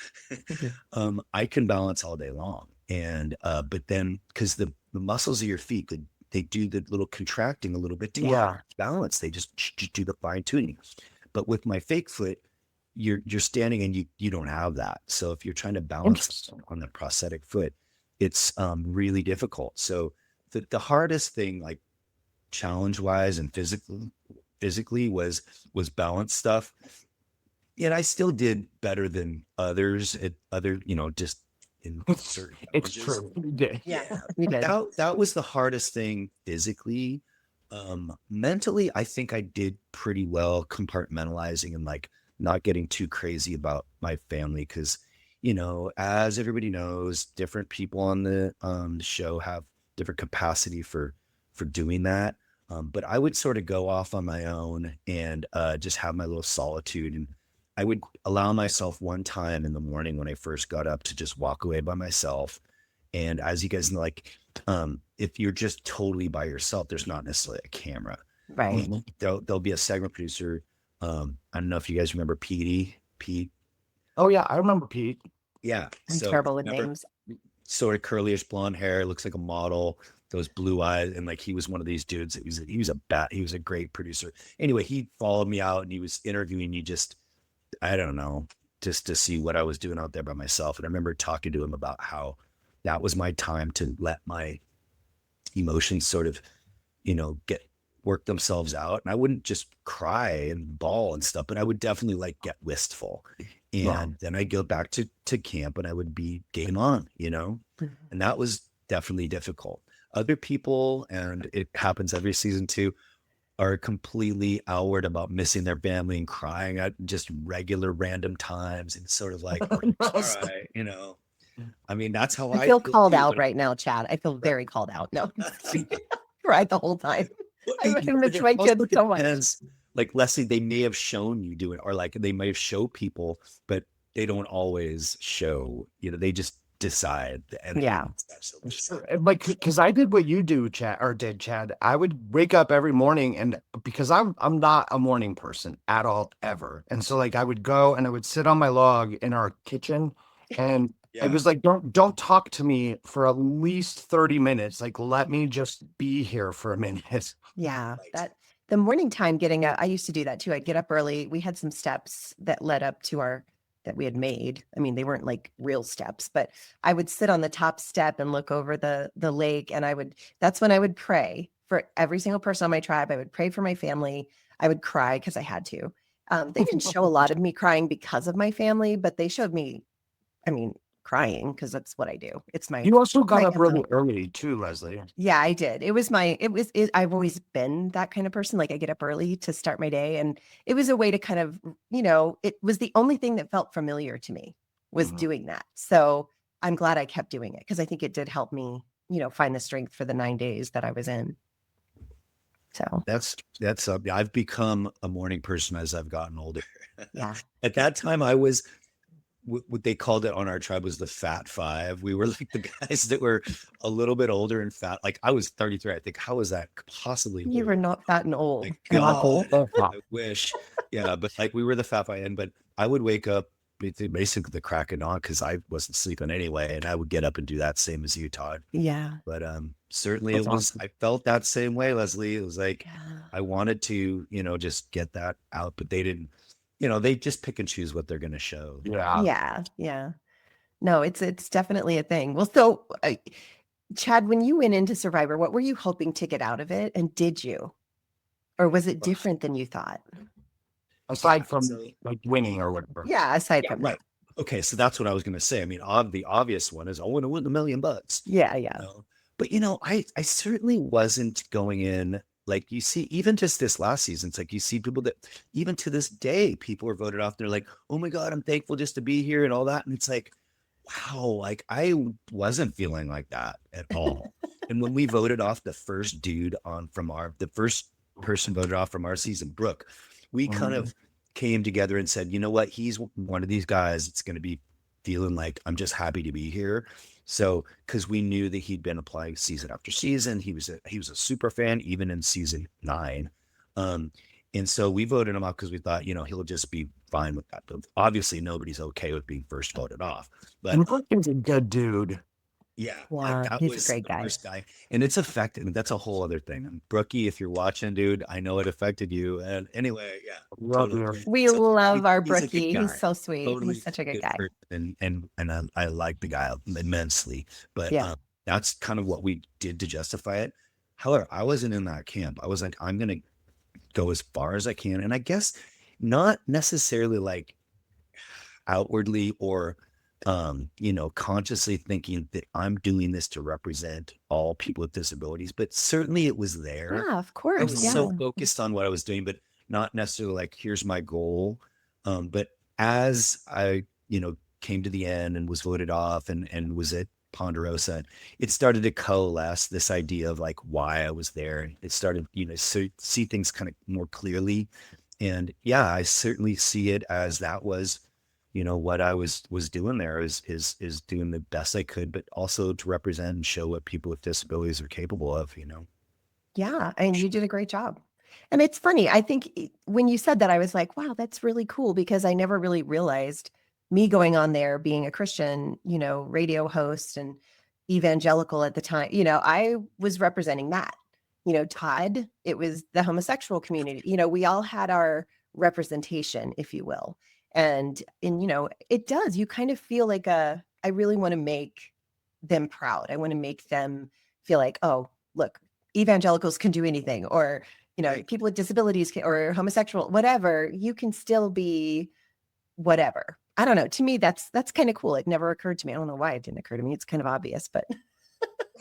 C: I can balance all day long. And but then because the muscles of your feet, they do the little contracting a little bit to balance. They just do the fine tuning. But with my fake foot, you're standing and you don't have that. So if you're trying to balance on the prosthetic foot, it's really difficult. So the hardest thing, like challenge wise and physically was balance stuff. And I still did better than others at other, just in certain
A: It's
C: challenges.
A: true. You did.
B: Yeah, we did.
C: That was the hardest thing physically. Mentally, I think I did pretty well compartmentalizing and like not getting too crazy about my family because, as everybody knows, different people on the show have different capacity for doing that. But I would sort of go off on my own and just have my little solitude. And I would allow myself one time in the morning when I first got up to just walk away by myself. And as you guys know, like, if you're just totally by yourself, there's not necessarily a camera.
B: Right.
C: There'll be a segment producer. I don't know if you guys remember Pete.
A: Oh yeah, I remember Pete.
C: Yeah.
B: I'm terrible with names.
C: Sort of curlyish blonde hair, looks like a model, those blue eyes, and like he was one of these dudes. He was a great producer. Anyway, he followed me out and he was interviewing me I don't know, just to see what I was doing out there by myself. And I remember talking to him about how that was my time to let my emotions sort of, get work themselves out. And I wouldn't just cry and bawl and stuff, but I would definitely like get wistful. And then I'd go back to camp and I would be game on, and that was definitely difficult. Other people, and it happens every season too, are completely outward about missing their family and crying at just regular random times. And sort of like, all right, I mean, that's how
B: I feel called
C: too,
B: out
C: but-
B: right now, Chad. I feel very called out. No, cried the whole time. I
C: It
B: miss my
C: also
B: kids so much.
C: depends. Like Leslie, they may have shown you doing, or like they may have showed people, but they don't always show. They just decide. And
B: Yeah.
A: Like, because I did what you did, Chad. I would wake up every morning, and because I'm not a morning person at all ever, and so like I would go and I would sit on my log in our kitchen, and it was like, don't talk to me for at least 30 minutes. Like, let me just be here for a minute.
B: Yeah, the morning time getting up, I used to do that too. I'd get up early. We had some steps that led up to that we had made. I mean, they weren't like real steps, but I would sit on the top step and look over the lake. And that's when I would pray for every single person on my tribe. I would pray for my family. I would cry because I had to. They didn't show a lot of me crying because of my family, but they showed me, crying because that's what I do. It's my.
A: You also got
B: my
A: up really
B: anthem.
A: early too, Leslie.
B: Yeah, I did. I've always been that kind of person. Like I get up early to start my day. And it was a way to kind of, it was the only thing that felt familiar to me was doing that. So I'm glad I kept doing it because I think it did help me, find the strength for the 9 days that I was in. So
C: that's I've become a morning person as I've gotten older.
B: yeah.
C: At that time, I was what they called it on our tribe was the fat five. We were like the guys that were a little bit older and fat. Like I was 33. I think, how was that possibly?
B: You were not fat and old.
C: Like,
A: God,
C: I wish. Yeah, but like we were the fat five. But I would wake up basically the crack of dawn because I wasn't sleeping anyway, and I would get up and do that same as you, Todd.
B: Yeah.
C: But certainly
A: That's
C: it was.
A: awesome.
C: I felt that same way, Leslie. It was like
B: Yeah.
C: I wanted to, just get that out, but they didn't. They just pick and choose what they're going to show.
A: Yeah.
B: Yeah. No, it's definitely a thing. Well, so Chad, when you went into Survivor, what were you hoping to get out of it? And did you? Or was it different than you thought?
A: Aside from like winning or whatever.
B: Yeah, aside from
C: Right. Okay, so that's what I was going to say. I mean, the obvious one is I want to win $1 million.
B: Yeah.
C: But I certainly wasn't going in like you see, even just this last season. It's like you see people that even to this day, people are voted off. They're like, "Oh my God, I'm thankful just to be here," and all that. And it's like, wow, like I wasn't feeling like that at all. And when we voted off the first dude the first person voted off from our season, Brooke, we kind of came together and said, you know what, he's one of these guys that's going to be feeling like I'm just happy to be here. So because we knew that he'd been applying season after season, he was a super fan even in season 9, and so we voted him out because we thought he'll just be fine with that. But obviously nobody's okay with being first voted off. But
A: And Brooke is a good dude.
C: Yeah,
B: Yeah,
C: that
B: he's a
C: was
B: great
C: the
B: guy.
C: first guy, and it's affected. And that's a whole other thing. And Brookie, if you're watching, dude, I know it affected you. And anyway, yeah,
A: Love
C: totally.
A: you.
B: We
C: So
B: love our
C: he's a good
B: Brookie. He's
C: guy,
B: so sweet.
C: totally
B: He's such a good
C: good
B: guy.
C: person, and I like the guy immensely. But
B: Yeah.
C: that's kind of what we did to justify it. However, I wasn't in that camp. I was like, I'm gonna go as far as I can, and I guess not necessarily like outwardly or consciously thinking that I'm doing this to represent all people with disabilities, but certainly it was there.
B: Yeah, of
C: I
B: course.
C: was
B: Yeah.
C: so focused on what I was doing, but not necessarily like, here's my goal. But as I, came to the end and was voted off and was at Ponderosa, it started to coalesce this idea of like why I was there. It started, so see things kind of more clearly. And yeah, I certainly see it as that was, what I was doing there is doing the best I could, but also to represent and show what people with disabilities are capable of.
B: Yeah, and you did a great job. And it's funny, I think when you said that, I was like, wow, that's really cool because I never really realized me going on there being a Christian, radio host and evangelical at the time, I was representing that. Todd, it was the homosexual community. We all had our representation, if you will. And it does, you kind of feel like I really want to make them proud. I want to make them feel like, oh, look, evangelicals can do anything, or people with disabilities can, or homosexual, whatever, you can still be whatever. I don't know, to me that's kind of cool. It never occurred to me. I don't know why it didn't occur to me. It's kind of obvious, but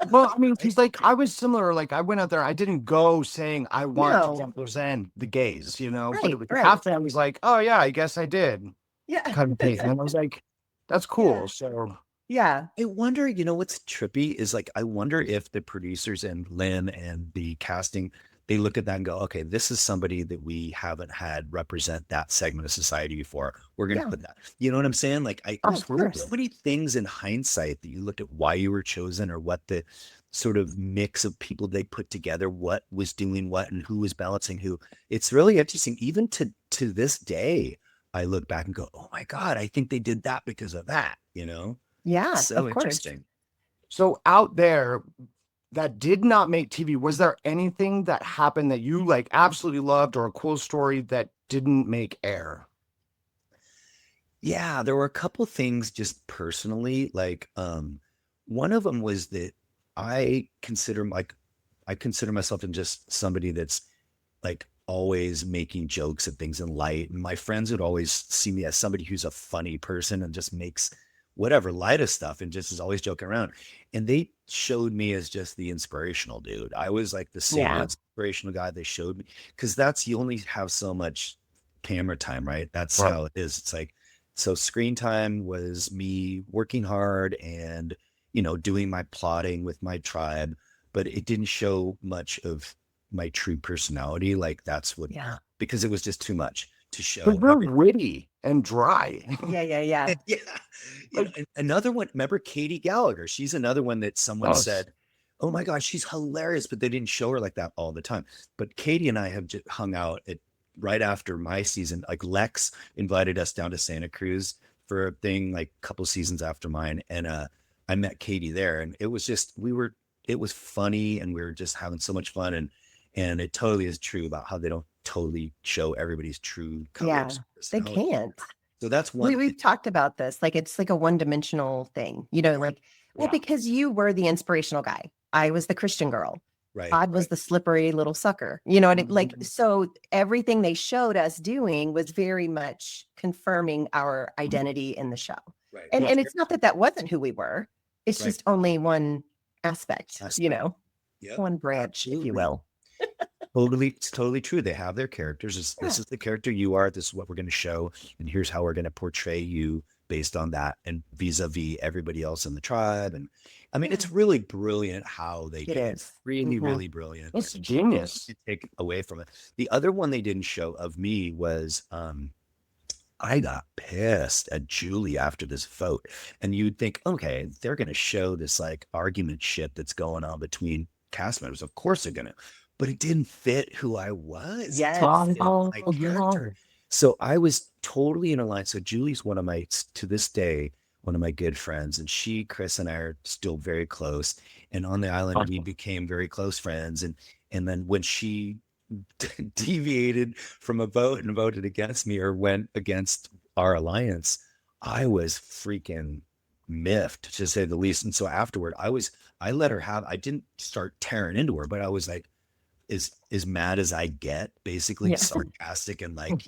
A: Well, I mean, because like I was similar. Like I went out there, I didn't go saying I want
B: No.
A: to represent the gays, but
B: Right,
A: it was
B: right.
A: half them was like, oh yeah, I guess I did,
B: yeah.
A: kind of thing. And I was like, that's cool.
B: Yeah.
A: So
B: Yeah.
C: I wonder, what's trippy is like, I wonder if the producers and Lynn and the casting, they look at that and go, okay, this is somebody that we haven't had represent that segment of society before. We're going to
B: Yeah.
C: put that, you know what I'm saying? Like
A: absolutely.
C: so many things in hindsight that you looked at why you were chosen or what the sort of mix of people they put together, what was doing what and who was balancing who. It's really interesting. Even to this day, I look back and go, oh my God, I think they did that because of that,
B: Yeah,
C: so
B: of course.
C: interesting.
A: So out there that did not make TV, was there anything that happened that you like absolutely loved or a cool story that didn't make air?
C: Yeah, there were a couple things just personally, like one of them was that I consider myself in just somebody that's like always making jokes at things in light. And my friends would always see me as somebody who's a funny person and just makes whatever light of stuff and just is always joking around. And they showed me as just the inspirational dude. I was like the same
B: Yeah.
C: inspirational guy they showed me because you only have so much camera time, right? That's
A: Right.
C: how it is. It's like, so screen time was me working hard and, doing my plotting with my tribe, but it didn't show much of my true personality. Like that's what,
B: Yeah.
C: because it was just too much to show.
A: But you're witty and dry.
B: Yeah. Yeah.
C: Yeah. Another one, remember Katie Gallagher? She's another one that someone said, oh my gosh, she's hilarious, but they didn't show her like that all the time. But Katie and I have just hung out right after my season. Like Lex invited us down to Santa Cruz for a thing like a couple seasons after mine. And I met Katie there and it was just, it was funny and we were just having so much fun. And it totally is true about how they don't totally show everybody's true colors.
B: They can't.
C: So that's one.
B: We've talked about this. Like it's like a one-dimensional thing, like, well, because you were the inspirational guy. I was the Christian girl.
C: Right.
B: Todd was the slippery little sucker. You know what I mean? Like, so everything they showed us doing was very much confirming our identity in the show.
C: Right.
B: And it's not that wasn't who we were. It's just only one aspect,
C: Yep.
B: one branch, if you will.
C: It's totally true. They have their characters. This is the character you are. This is what we're going to show. And here's how we're going to portray you based on that and vis-a-vis everybody else in the tribe. And I mean, it's really brilliant how they do it.
B: Is.
C: Really, really brilliant.
A: It's genius.
C: To take away from it. The other one they didn't show of me was I got pissed at Julie after this vote. And you'd think, okay, they're going to show this like argument shit that's going on between cast members. Of course they're going to. But it didn't fit who I was.
B: Yes.
C: So I was totally in a line. So Julie's one of my, to this day, one of my good friends, and Chris and I are still very close. And on the island, we became very close friends. And then when she deviated from a vote and voted against me or went against our alliance, I was freaking miffed, to say the least. And so afterward, I let her have, I didn't start tearing into her, but I was like, as mad as I get, basically sarcastic and like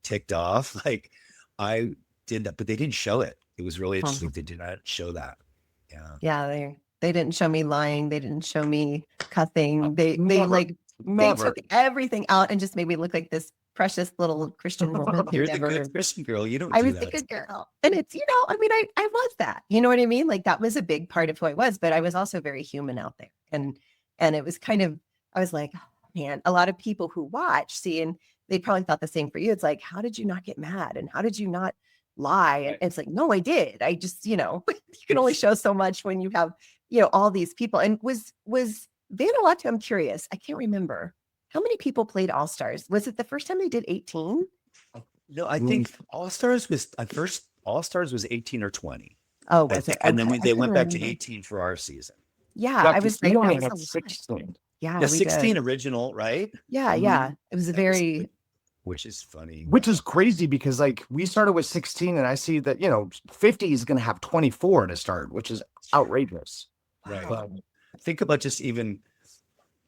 C: ticked off. Like I did that, but they didn't show it. It was really interesting. They did not show that. Yeah.
B: Yeah, they didn't show me lying. They didn't show me cussing. They took everything out and just made me look like this precious little Christian woman.
C: You're the good Christian girl. You don't.
B: I was a good girl, and it's I mean, I was that. You know what I mean? Like that was a big part of who I was, but I was also very human out there, and it was kind of, I was like, oh, man, a lot of people who watch see, and they probably thought the same for you. It's like, how did you not get mad, and how did you not lie? And it's like, no, I did. I just, you can only show so much when you have, all these people. And was Vanuatu, I'm curious, I can't remember how many people played All Stars. Was it the first time they did 18?
C: No, I think All Stars was 18 or 20.
B: Oh, was it?
C: And then they went back to 18 for our season.
B: Yeah, I was
A: we
B: like,
A: only
B: that
A: had
B: was a
A: 16.
B: lot. Yeah,
C: The 16 original, right?
B: Yeah, yeah. It was very,
C: which is funny.
A: Which is crazy because like we started with 16 and I see that, 50 is going to have 24 to start, which is outrageous.
C: Right.
A: But
C: think about just even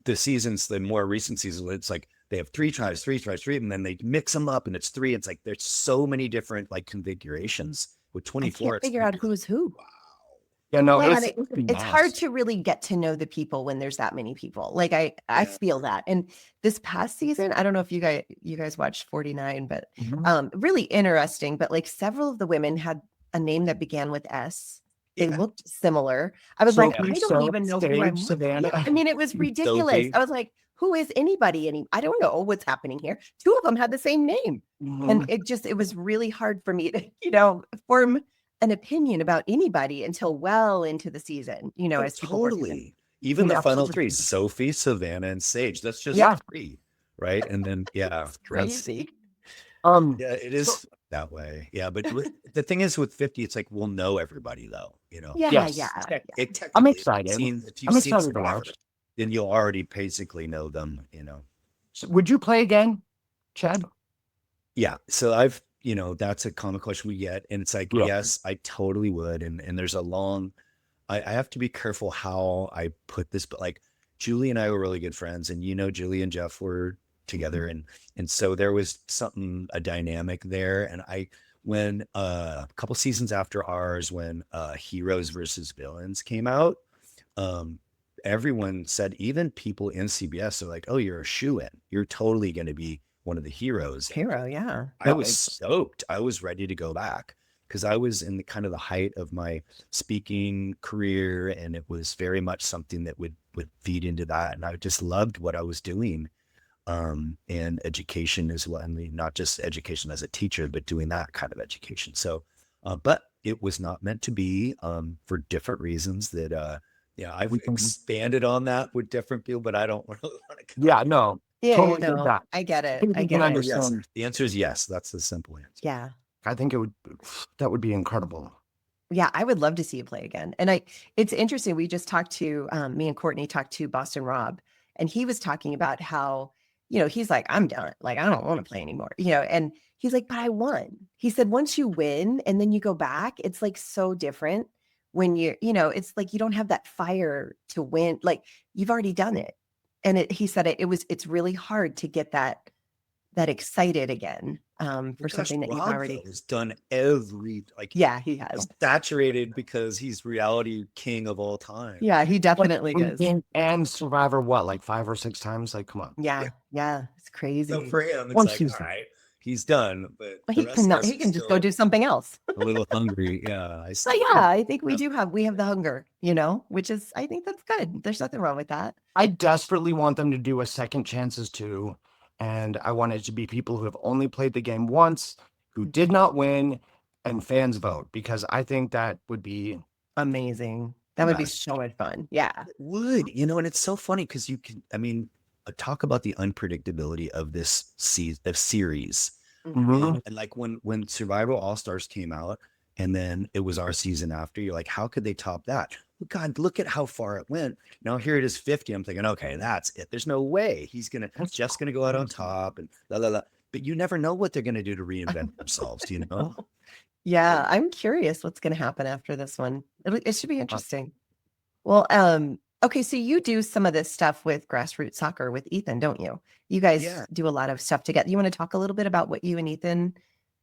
C: the seasons, the more recent seasons, it's like they have three tribes, and then they mix them up and it's three. It's like there's so many different like configurations. With 24,
B: I can't figure out who's who.
C: Wow.
A: yeah, no,
B: It's hard to really get to know the people when there's that many people. Like I feel that. And this past season, I don't know if you guys watched 49, but really interesting. But like several of the women had a name that began with S. They looked similar. I was like, I don't even know who I'm
A: Savannah.
B: I mean, it was ridiculous.
C: Sophie.
B: I was like, who is anybody? I don't know what's happening here. Two of them had the same name. And it was really hard for me to, form an opinion about anybody until well into the season, as people were
C: totally. Even the final three, Sophie, Savannah, and Sage. That's just three, right? And then
B: crazy.
C: Yeah, it is that way. Yeah, but the thing is with 50, it's like we'll know everybody though.
B: Yeah.
A: I'm excited.
C: If you've seen Survivor, then you'll already basically know them.
A: So would you play again, Chad?
C: Yeah. So I've, that's a common question we get. And it's like, yes, I totally would. And there's a long, I have to be careful how I put this, but like Julie and I were really good friends and, Julie and Jeff were together. And so there was a dynamic there. And when a couple seasons after ours, when Heroes versus Villains came out, everyone said, even people in CBS are like, oh, you're a shoo-in. You're totally going to be one of the heroes.
B: Hero, yeah.
C: I was stoked. I was ready to go back because I was in the kind of the height of my speaking career, and it was very much something that would feed into that. And I just loved what I was doing, and education as well. I mean, not just education as a teacher, but doing that kind of education. So, but it was not meant to be for different reasons that, I've expanded on that with different people, but I don't really want to.
A: Yeah, no.
B: Yeah,
A: totally
B: no, I get it. I get it.
C: Yes. The answer is yes. That's the simple answer.
B: Yeah.
A: I think that would be incredible.
B: Yeah, I would love to see you play again. And it's interesting. We just talked to, me and Courtney talked to Boston Rob, and he was talking about how, he's like, I'm done. Like, I don't want to play anymore, and he's like, but I won. He said, once you win and then you go back, it's like so different when it's like, you don't have that fire to win. Like you've already done it. And he said it's really hard to get that excited again for something that you've already
C: has done
B: he has
C: saturated because he's reality king of all time.
B: Yeah, he definitely is.
A: And Survivor, what, like 5 or 6 times? Like, come on.
B: Yeah, it's crazy.
C: So for him, it's like, all right, he's done, but
B: he can just go do something else.
C: A little hungry, yeah.
B: I think we have the hunger, which is, I think that's good. There's nothing wrong with that.
A: I desperately want them to do a second chances too. And I want it to be people who have only played the game once, who did not win, and fans vote, because I think that would be
B: amazing. That would be so much fun. Yeah.
C: It would, and it's so funny because talk about the unpredictability of this series.
A: Mm-hmm.
C: And like when Survivor All Stars came out And then it was our season after. You're like, how could they top that? Well, God, look at how far it went. Now here it is 50. I'm thinking, okay, that's it. There's no way Jeff's gonna go out on top and la la la. But you never know what they're gonna do to reinvent themselves, you know?
B: Yeah, I'm curious what's going to happen after this one. It should be interesting. Well, okay, so you do some of this stuff with grassroots soccer with Ethan, don't you? You guys
C: Yeah.
B: do a lot of stuff together. You want to talk a little bit about what you and Ethan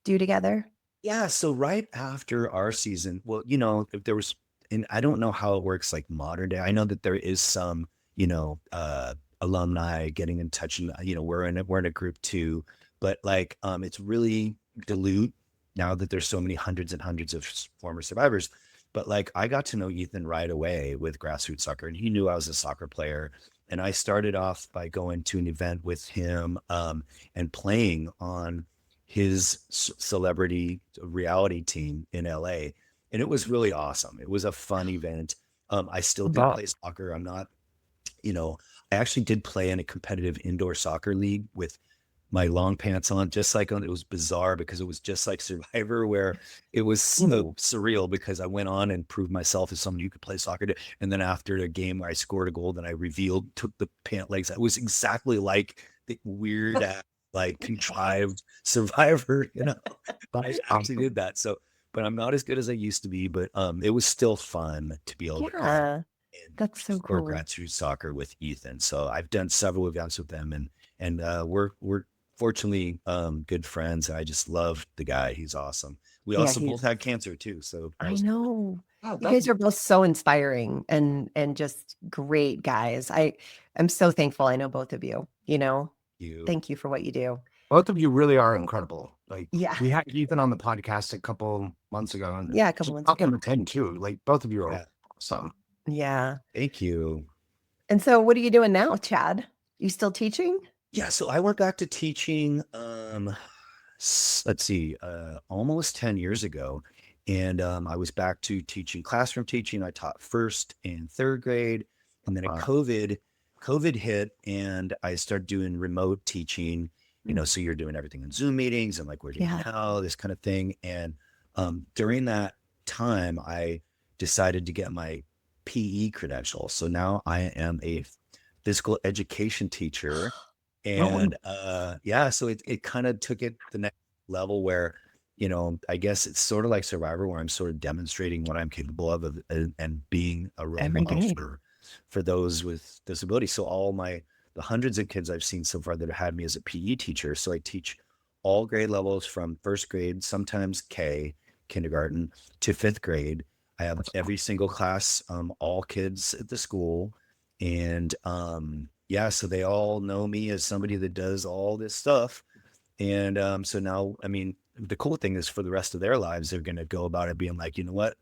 B: do together?
C: Yeah. So right after our season, well, if there was, and I don't know how it works like modern day. I know that there is some, alumni getting in touch, and we're in a group too, but like it's really dilute now that there's so many hundreds and hundreds of former survivors. But like I got to know Ethan right away with grassroots soccer, and he knew I was a soccer player. And I started off by going to an event with him and playing on his celebrity reality team in LA. And it was really awesome. It was a fun event. I still do play soccer. I'm not, I actually did play in a competitive indoor soccer league with my long pants on, just like it was bizarre because it was just like Survivor, where it was so surreal because I went on and proved myself as someone who could play soccer. And then after the game where I scored a goal, then I took the pant legs. It was exactly like the weird, like contrived Survivor, but I actually did that. So, but I'm not as good as I used to be, but it was still fun to be able to
B: Yeah, that's so
C: explore
B: cool.
C: grassroots soccer with Ethan. So I've done several events with them, and we're fortunately good friends. I just love the guy. He's awesome. We
B: Yeah,
C: also both had cancer too. So
B: I know.
A: Oh,
B: You guys are both so inspiring and just great guys. I'm so thankful I know both of you,
C: you.
B: Thank you for what you do.
A: both of you really are incredible. Like,
B: Yeah.
A: we had Ethan on the podcast a couple months ago. And
B: Yeah, a couple months ago.
A: Talking to him too. Like, both of you are
C: Yeah.
A: awesome.
B: Yeah.
C: Thank you.
B: And so what are you doing now, Chad? You still teaching?
C: Yeah, so I went back to teaching let's see, almost 10 years ago. And I was back to teaching, classroom teaching. I taught first and third grade. And then COVID hit, and I started doing remote teaching, so you're doing everything in Zoom meetings and like we're doing now, this kind of thing. And during that time, I decided to get my PE credential. So now I am a physical education teacher. And so it kind of took it to the next level where, I guess it's sort of like Survivor, where I'm sort of demonstrating what I'm capable of and being a role model for those with disabilities. So the hundreds of kids I've seen so far that have had me as a PE teacher. So I teach all grade levels from first grade, sometimes kindergarten, to fifth grade. I have every single class, all kids at the school. And so they all know me as somebody that does all this stuff. And so now, I mean, the cool thing is for the rest of their lives, they're going to go about it being like, you know what?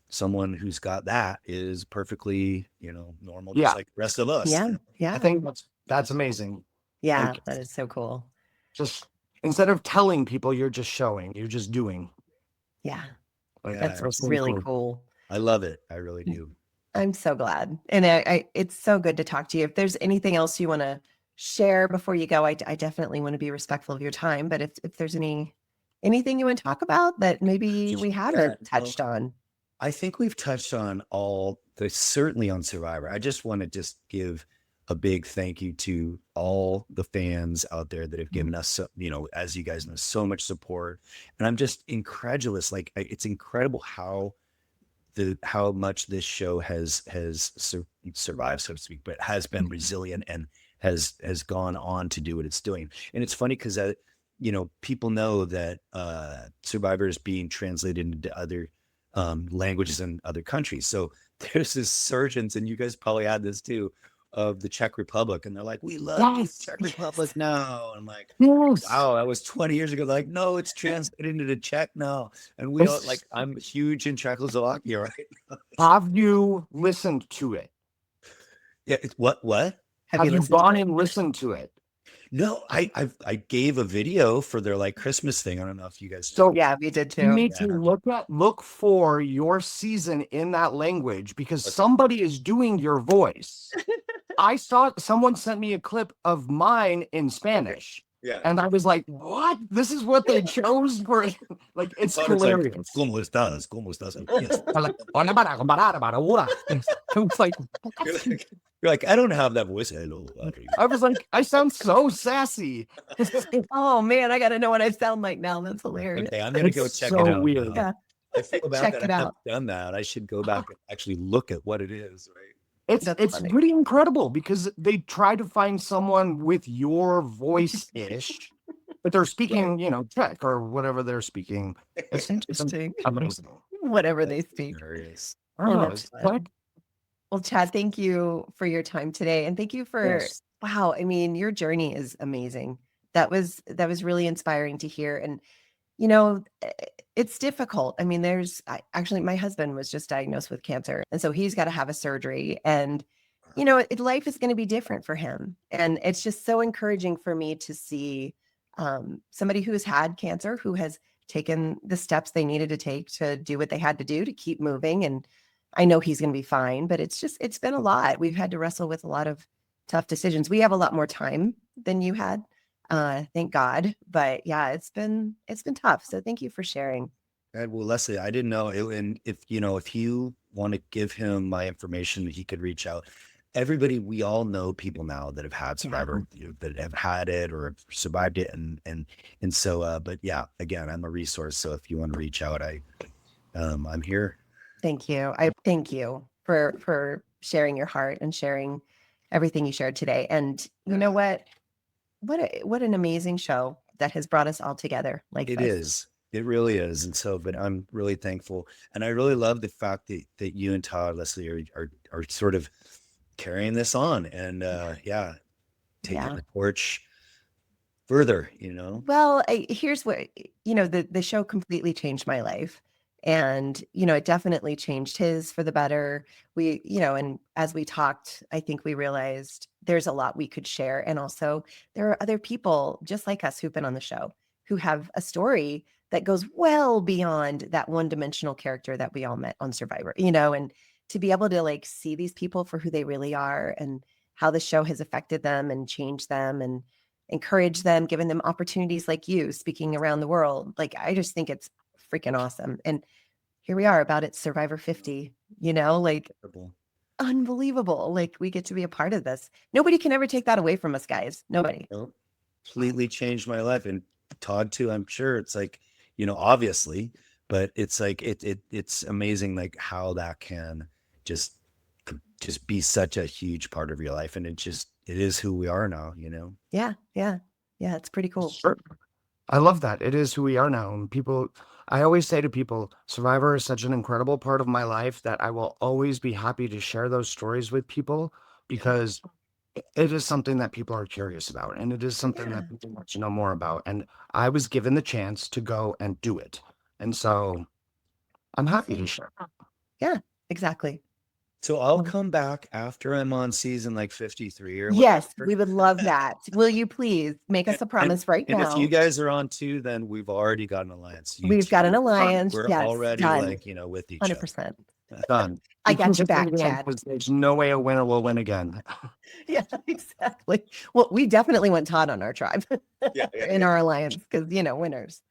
C: Someone who's got that is perfectly, normal, just like the rest of us.
B: Yeah. Yeah.
A: I think that's amazing.
B: Yeah.
A: Like,
B: That is so cool.
A: just instead of telling people, you're just showing, you're just doing.
B: Yeah.
A: Like,
B: That's really cool.
C: I love it. I really do.
B: I'm so glad. And it's so good to talk to you. If there's anything else you want to share before you go, I definitely want to be respectful of your time. But if there's anything you want to talk about that maybe we haven't touched on.
C: I think we've touched on certainly on Survivor. I just want to give a big thank you to all the fans out there that have given us, as you guys know, so much support. And I'm just incredulous. Like, it's incredible how much this show has survived, so to speak, but has been resilient and has gone on to do what it's doing. And it's funny because people know that Survivor is being translated into other languages in other countries. So there's this surgence, and you guys probably had this too, of the Czech Republic, and they're like, we love the Czech Republic now. And I'm like, wow, that was 20 years ago. They're like, no, it's translated into the Czech now. And we don't, like, I'm huge in Czechoslovakia right now.
A: Have you listened to it?
C: Yeah. What?
A: Have you gone and listened to it?
C: No, I gave a video for their like Christmas thing. I don't know if you guys.
A: So
B: yeah, we did too.
A: You need to look for your season in that language because somebody is doing your voice. I saw someone sent me a clip of mine in Spanish.
C: Yeah.
A: And I was like, what? This is what they chose for like it's
C: But it's like,
A: hilarious.
C: ¿Cómo estás? ¿Cómo estás? Yes.
A: I'm like, "Hola, bara, bara, bara, hola." I was like,
C: You're like, I don't have that voice. Hello, Audrey.
A: I was like, I sound so sassy.
B: Oh man, I gotta know what I sound like now. That's hilarious.
C: Okay, I'm gonna
A: It's
C: go check
A: so
C: it out.
A: weird.
C: now. I feel bad
B: Check
C: that
B: it
C: I
B: out.
C: haven't done that. I should go back and actually look at what it is, right?
B: That's
A: It's
B: funny.
A: pretty incredible because they try to find someone with your voice-ish, but they're speaking, Czech or whatever they're speaking. It's
B: Interesting.
A: amazing.
B: Whatever they speak.
C: Hilarious.
A: I don't
B: Oh,
A: know.
B: that's
A: It's
B: fun.
A: like,
B: Well, Chad, thank you for your time today. And thank you for,
C: Yes.
B: wow, I mean, your journey is amazing. That was really inspiring to hear. And, it's difficult. I mean, actually, my husband was just diagnosed with cancer. And so he's got to have a surgery. And, life is going to be different for him. And it's just so encouraging for me to see somebody who has had cancer, who has taken the steps they needed to take to do what they had to do to keep moving. And I know he's going to be fine, but it's been a lot. We've had to wrestle with a lot of tough decisions. We have a lot more time than you had. Thank God. But yeah, it's been tough. So thank you for sharing.
C: Well, Leslie, I didn't know it, and if you want to give him my information, he could reach out. Everybody, we all know people now that have had Survivor, that have had it or have survived it, and so. But yeah, again, I'm a resource. So if you want to reach out, I'm here.
B: Thank you. I thank you for sharing your heart and sharing everything you shared today. And you know what? What an amazing show that has brought us all together like
C: It
B: this.
C: is. It really is. And so, but I'm really thankful. And I really love the fact that you and Todd, Leslie, are sort of carrying this on and taking
B: Yeah.
C: the torch further,
B: Well, here's what, the show completely changed my life. And, it definitely changed his for the better. We, and as we talked, I think we realized there's a lot we could share. And also there are other people just like us who've been on the show who have a story that goes well beyond that one-dimensional character that we all met on Survivor, and to be able to like see these people for who they really are and how the show has affected them and changed them and encourage them, giving them opportunities like you speaking around the world. Like, I just think it's freaking awesome. And here we are about it, Survivor 50, like unbelievable. Like we get to be a part of this. Nobody can ever take that away from us, guys. Nobody.
C: Nope. Completely changed my life. And Todd too, I'm sure. It's like, obviously, but it's like, it's amazing, like how that can just be such a huge part of your life. And it is who we are now,
B: Yeah. Yeah. Yeah. It's pretty cool.
A: sure. I love that. It is who we are now. And I always say to people, Survivor is such an incredible part of my life that I will always be happy to share those stories with people because it is something that people are curious about. And it is something that people want to know more about. And I was given the chance to go and do it. And so I'm happy to share.
B: Yeah, exactly.
C: So I'll come back after I'm on season like 53 or
B: Yes,
C: whatever.
B: we would love that. Will you please make us a promise right
C: And
B: now?
C: if you guys are on too, then we've already got an alliance.
B: We've got an alliance.
C: We're
B: Yes,
C: already
B: done.
C: like, with each other.
B: 100%.
A: Done.
B: I got your back, Chad.
A: There's no way a winner will win again.
B: Yeah, exactly. Well, we definitely want Todd on our tribe in our alliance because, winners.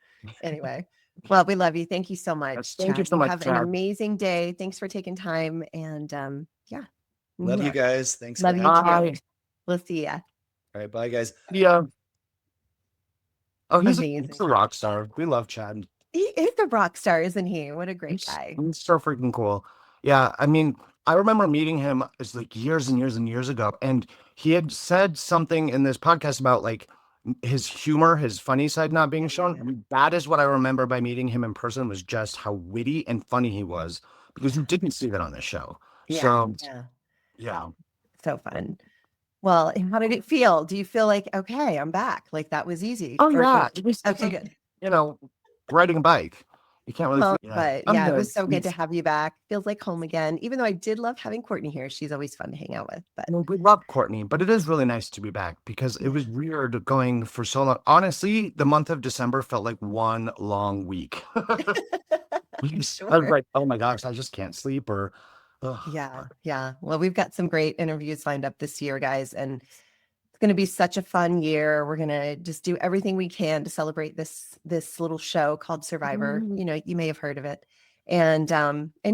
B: Anyway, well, we love you. Thank you so much.
A: Thank you
B: Chad.
A: so much,
B: Have an
A: Chad.
B: amazing day. Thanks for taking time. And yeah.
C: Love you guys. Thanks.
B: Love
C: for
B: you
C: having me.
B: too. We'll see ya.
C: All right. Bye, guys.
A: Yeah. Oh, he's
B: Amazing.
A: a rock star. We love Chad.
B: He is a rock star, isn't he? What a great guy.
A: He's so freaking cool. Yeah, I mean, I remember meeting him it's like years and years and years ago, and he had said something in this podcast about like his humor, his funny side not being shown. And that is what I remember by meeting him in person was just how witty and funny he was because you didn't see that on the show.
B: Yeah.
A: So
B: Yeah.
A: yeah.
B: So fun. Well, and how did it feel? Do you feel like, okay, I'm back? Like that was easy?
A: Oh
B: Or-
A: yeah. It was,
B: Okay, good.
A: riding a bike. You can't really
B: Well,
A: yeah.
B: but
A: I'm
B: yeah, it
A: good.
B: was so good to have you back. Feels like home again. Even though I did love having Courtney here. She's always fun to hang out with. But
A: I mean, we love Courtney, but it is really nice to be back because it was weird going for so long. Honestly, the month of December felt like one long week. I was
B: Sure.
A: like, oh my gosh, I just can't sleep or ugh.
B: Yeah. Well, we've got some great interviews lined up this year, guys. And going to be such a fun year. We're going to just do everything we can to celebrate this little show called Survivor. You know, you may have heard of it. And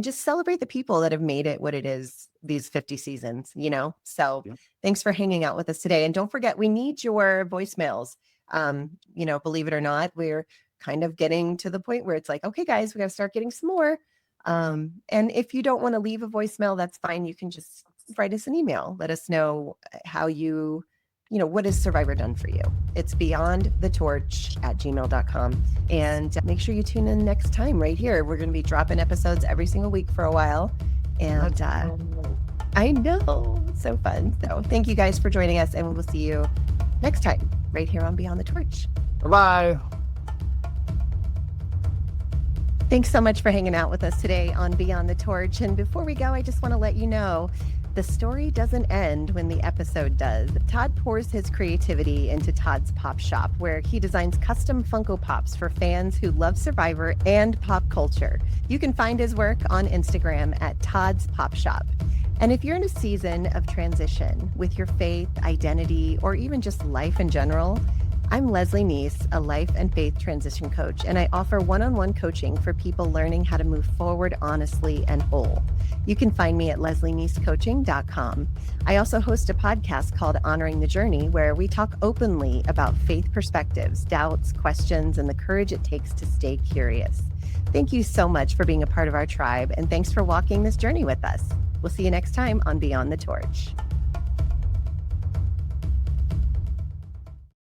B: just celebrate the people that have made it what it is these 50 seasons, you know? So thanks for hanging out with us today. And don't forget, we need your voicemails. You know, believe it or not, we're kind of getting to the point where it's like, okay, guys, we got to start getting some more. And if you don't want to leave a voicemail, that's fine. You can just write us an email. Let us know how you know, what has Survivor done for you? It's beyondthetorch@gmail.com. And make sure you tune in next time right here. We're going to be dropping episodes every single week for a while. And I know, so fun. So thank you guys for joining us, and we'll see you next time right here on Beyond the Torch.
A: Bye-bye.
B: Thanks so much for hanging out with us today on Beyond the Torch. And before we go, I just want to let you know the story doesn't end when the episode does. Todd pours his creativity into Todd's Pop Shop, where he designs custom Funko Pops for fans who love Survivor and pop culture. You can find his work on Instagram at Todd's Pop Shop. And if you're in a season of transition with your faith, identity, or even just life in general, I'm Leslie Neese, a life and faith transition coach, and I offer one-on-one coaching for people learning how to move forward honestly and whole. You can find me at leslieneesecoaching.com. I also host a podcast called Honoring the Journey, where we talk openly about faith perspectives, doubts, questions, and the courage it takes to stay curious. Thank you so much for being a part of our tribe, and thanks for walking this journey with us. We'll see you next time on Beyond the Torch.